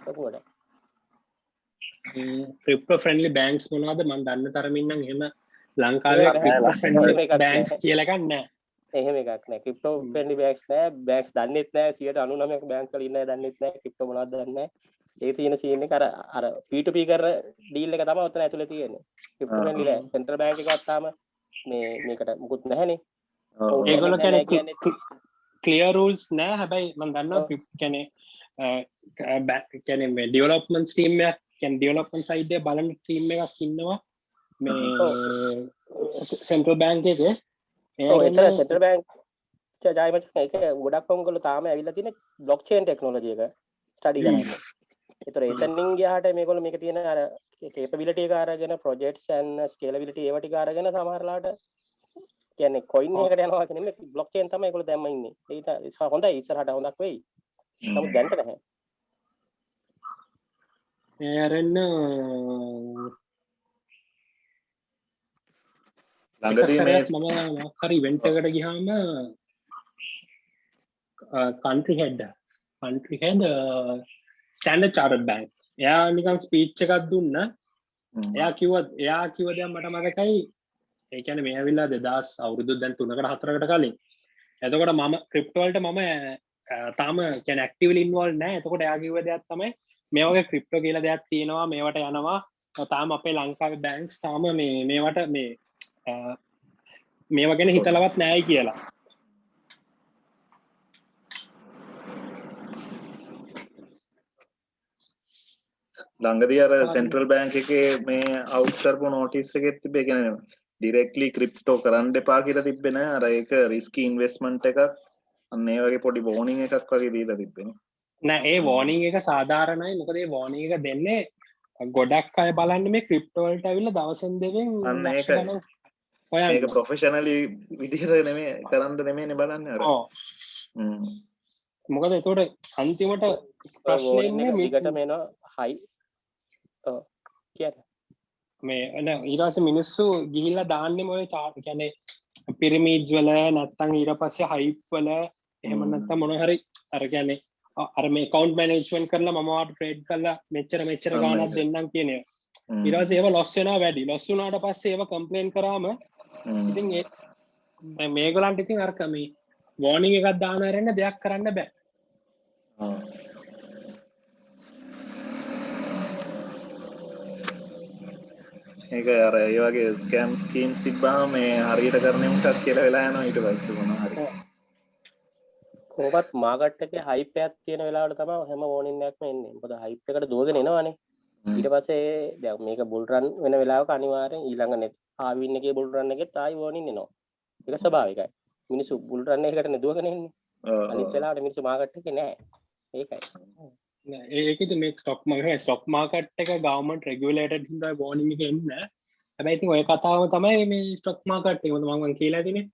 ලොකුවට. ක්‍රිප්ටෝ ෆ්‍රෙන්ඩ්ලි බැංක්ස් මොනවද මම දන්න තරමින් නම් එහෙම ලංකාවේ ක්‍රිප්ටෝ ෆ්‍රෙන්ඩ්ලි බැංක්ස් කියලා එකක් නැහැ. එහෙම එකක් නෑ. ක්‍රිප්ටෝ ෆ්‍රෙන්ඩ්ලි බැංක්ස් නෑ. බැංක්ස් දන්නෙත් නෑ. 99%ක් බැංක් වල ඉන්න අය දන්නෙත් නෑ. ක්‍රිප්ටෝ මොනවද දන්නේ නෑ. ඒ තියෙන සීන් එක අර P2P කරන ඩීල් එක තමයි ඔතන ඇතුලේ තියෙන්නේ. ක්‍රිප්ටෝ ෆ්‍රෙන්ඩ්ලි නෑ. සෙන්ට්‍රල් බැංක් එක ගත්තාම මේකට මුකුත් නැහැනේ. ඒගොල්ලෝ කියන්නේ ක්ලියර් රූල්ස් නෑ. හැබැයි මම දන්නවා කියන්නේ කියන්නේ මේ ඩෙවලොප්මන්ට් ටීම් එකක් කියන්නේ ඩෙවලොප්මන්ට් සයිඩ් එක බලන ටීම් එකක් ඉන්නවා මේ සෙන්ට්‍රල් බැංක් එකේ. එතන සෙන්ට්‍රල් බැංක් ජයමචන් ඒක ගොඩක් ඔයගොල්ලෝ තාම ඇවිල්ලා තියෙන බ්ලොක්චේන් ටෙක්නොලොජි එක ස්ටඩි කරන්න. ඒතර එතනින් ගියාට මේගොල්ලෝ මේක තියෙන අර කේපබිලිටි එක අරගෙන ප්‍රොජෙක්ට්ස් and ස්කේලබිලිටි ඒව ටික අරගෙන සමහරලාට කියන්නේ කොයින් එකකට යනවා කියන්නේ නෙමෙයි බ්ලොක්චේන් තමයි ඒගොල්ලෝ දැම්ම ඉන්නේ. ඒක හොඳයි ඉස්සරහට හොඳක් වෙයි. නමුත් දැනට නැහැ. එරෙන්න ළඟදී මේ මම හරි ඉවෙන්ට් එකට ගියාම country head Standard Chartered Bank එයා නිකන් ස්පීච් එකක් දුන්නා. එයා කිව්ව දැන් මට මතකයි ඒ කියන්නේ මේ ඇවිල්ලා 2000 අවුරුදු දැන් 3කට 4කට කලින්. එතකොට මම ක්‍රිප්ටෝ වලට මම තාම කියන්නේ ඇක්ටිව්ලි ඉන්වෝල්ව් නැහැ. එතකොට එයා කිව්ව දෙයක් තමයි මේ වගේ ක්‍රිප්ටෝ කියලා දෙයක් තියෙනවා මේවට යනවා. තාම අපේ ලංකාවේ බැංක්ස් තාම මේවට මේවා ගැන හිතලවත් නැහැයි කියලා. ළඟදී අර සෙන්ට්‍රල් බැංක් එකේ මේ අවුට් කරපු නෝටිස් එකෙත් තිබ්බේ කියන්නේ ඩිරෙක්ට්ලි ක්‍රිප්ටෝ කරන්න එපා කියලා තිබ්බේ නෑ. අර ඒක රිස්කි ඉන්වෙස්ට්මන්ට් එකක්. අන්න ඒ වගේ පොඩි වෝනින් එකක් වගේ දීලා තිබ්බේනේ. නෑ ඒ වෝනින් එක සාධාරණයි. මොකද ඒ වෝනින් එක දෙන්නේ ගොඩක් අය බලන්නේ මේ ක්‍රිප්ටෝ වලට ඇවිල්ලා දවසෙන් දෙකෙන් අන්න ඒක හොයන්න. මේක ප්‍රොෆෙෂනලි විදිහට නෙමෙයි කරන්න නෙමෙයිනේ බලන්නේ අර. මොකද ඒතකොට අන්තිමට ප්‍රශ්නේ ඉන්නේ මේකට මේනවා හයි කියන්නේ මේ ඊට පස්සේ මිනිස්සු ගිහිල්ලා දාන්නේ මොකද කියන්නේ පිරමීඩ්ස් වල නැත්තම් ඊට පස්සේ හයිප් වල එහෙම නැත්තම් මොන හරි අර කියන්නේ අර මේ account management කරලා මම වාට ට්‍රේඩ් කරලා මෙච්චර ගාණක් දෙන්නම් කියන ඒවා. ඊට පස්සේ ඒව ලොස් වෙනවා වැඩි. ලොස් වුණාට පස්සේ ඒව කම්ප්ලේන් කරාම ඉතින් ඒ මේගොල්ලන්ට ඉතින් අර මේ warning එකක් දාන හැරෙන්න දෙයක් කරන්න බෑ. ඒක අර ඒ වගේ ස්කෑම් ස්කීම්ස් තිබ්බාම මේ හරියට කරන උන්ටත් කියලා වෙලා යනවා ඊට පස්සේ මොනවා හරි. කොහොමත් මාකට් එකේ හයිප් එකක් තියෙන වෙලාවට තමයි හැම වෝනින් එකක්ම එන්නේ. මොකද හයිප් එකට දුවගෙන එනවනේ. ඊට පස්සේ දැන් මේක බුල් රන් වෙන වෙලාවක අනිවාර්යෙන් ඊළඟ net ආවින් එකේ බුල් රන් එකෙත් ආයි වෝනින් එනවා. ඒක ස්වභාවිකයි. මිනිස්සු බුල් රන් එකකට නෙදුවගෙන ඉන්නේ. අනිත් වෙලාවට මිනිස්සු මාකට් එකේ නැහැ. ඒකයි. ඒකද මේ ස්ටොක් මාකට් එක ගවර්න්මන්ට් රෙගියුලේටඩ් හින්දා වෝනින් එක එන්නේ. හැබැයි ඉතින් ඔය කතාව තමයි මේ ස්ටොක් මාකට් එක මම කියලා තියෙන්නේ.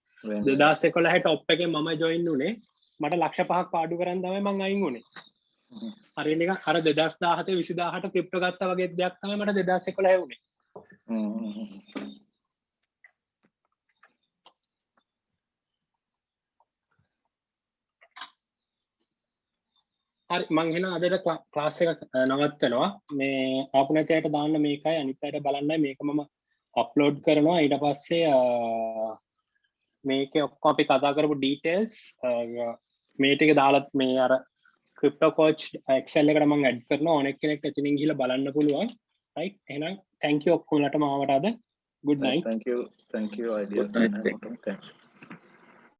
2011 টොප් එකේ මම ජොයින් වුණේ. මට ලක්ෂ 5ක් පාඩු කරන් තමයි මං අයින් වුණේ. හරි නිකන් අර 2017 20000ට ක්‍රිප්ටෝ ගත්තා වගේ දෙයක් තමයි මට 2011 වුණේ. හරි මං එහෙනම් අදට ක්ලාස් එක නවත්තනවා. මේ ආපු නැති අයට දාන්න මේකයි අනිත් අයට බලන්නයි මේක මම අප්ලෝඩ් කරනවා. ඊට පස්සේ මේකේ ඔක්කොම අපි කතා කරපු ඩීටේල්ස් මේ ටික දාලා මේ අර ක්‍රිප්ටෝ කෝච් එක්සෙල් එකට මම ඇඩ් කරනවා. ඕනෙක් කෙනෙක් එතනින් ගිහලා බලන්න පුළුවන්. right එහෙනම් thank you ඔක්කොලටම ආවට අද good night Thank you ideas night, and thank thanks.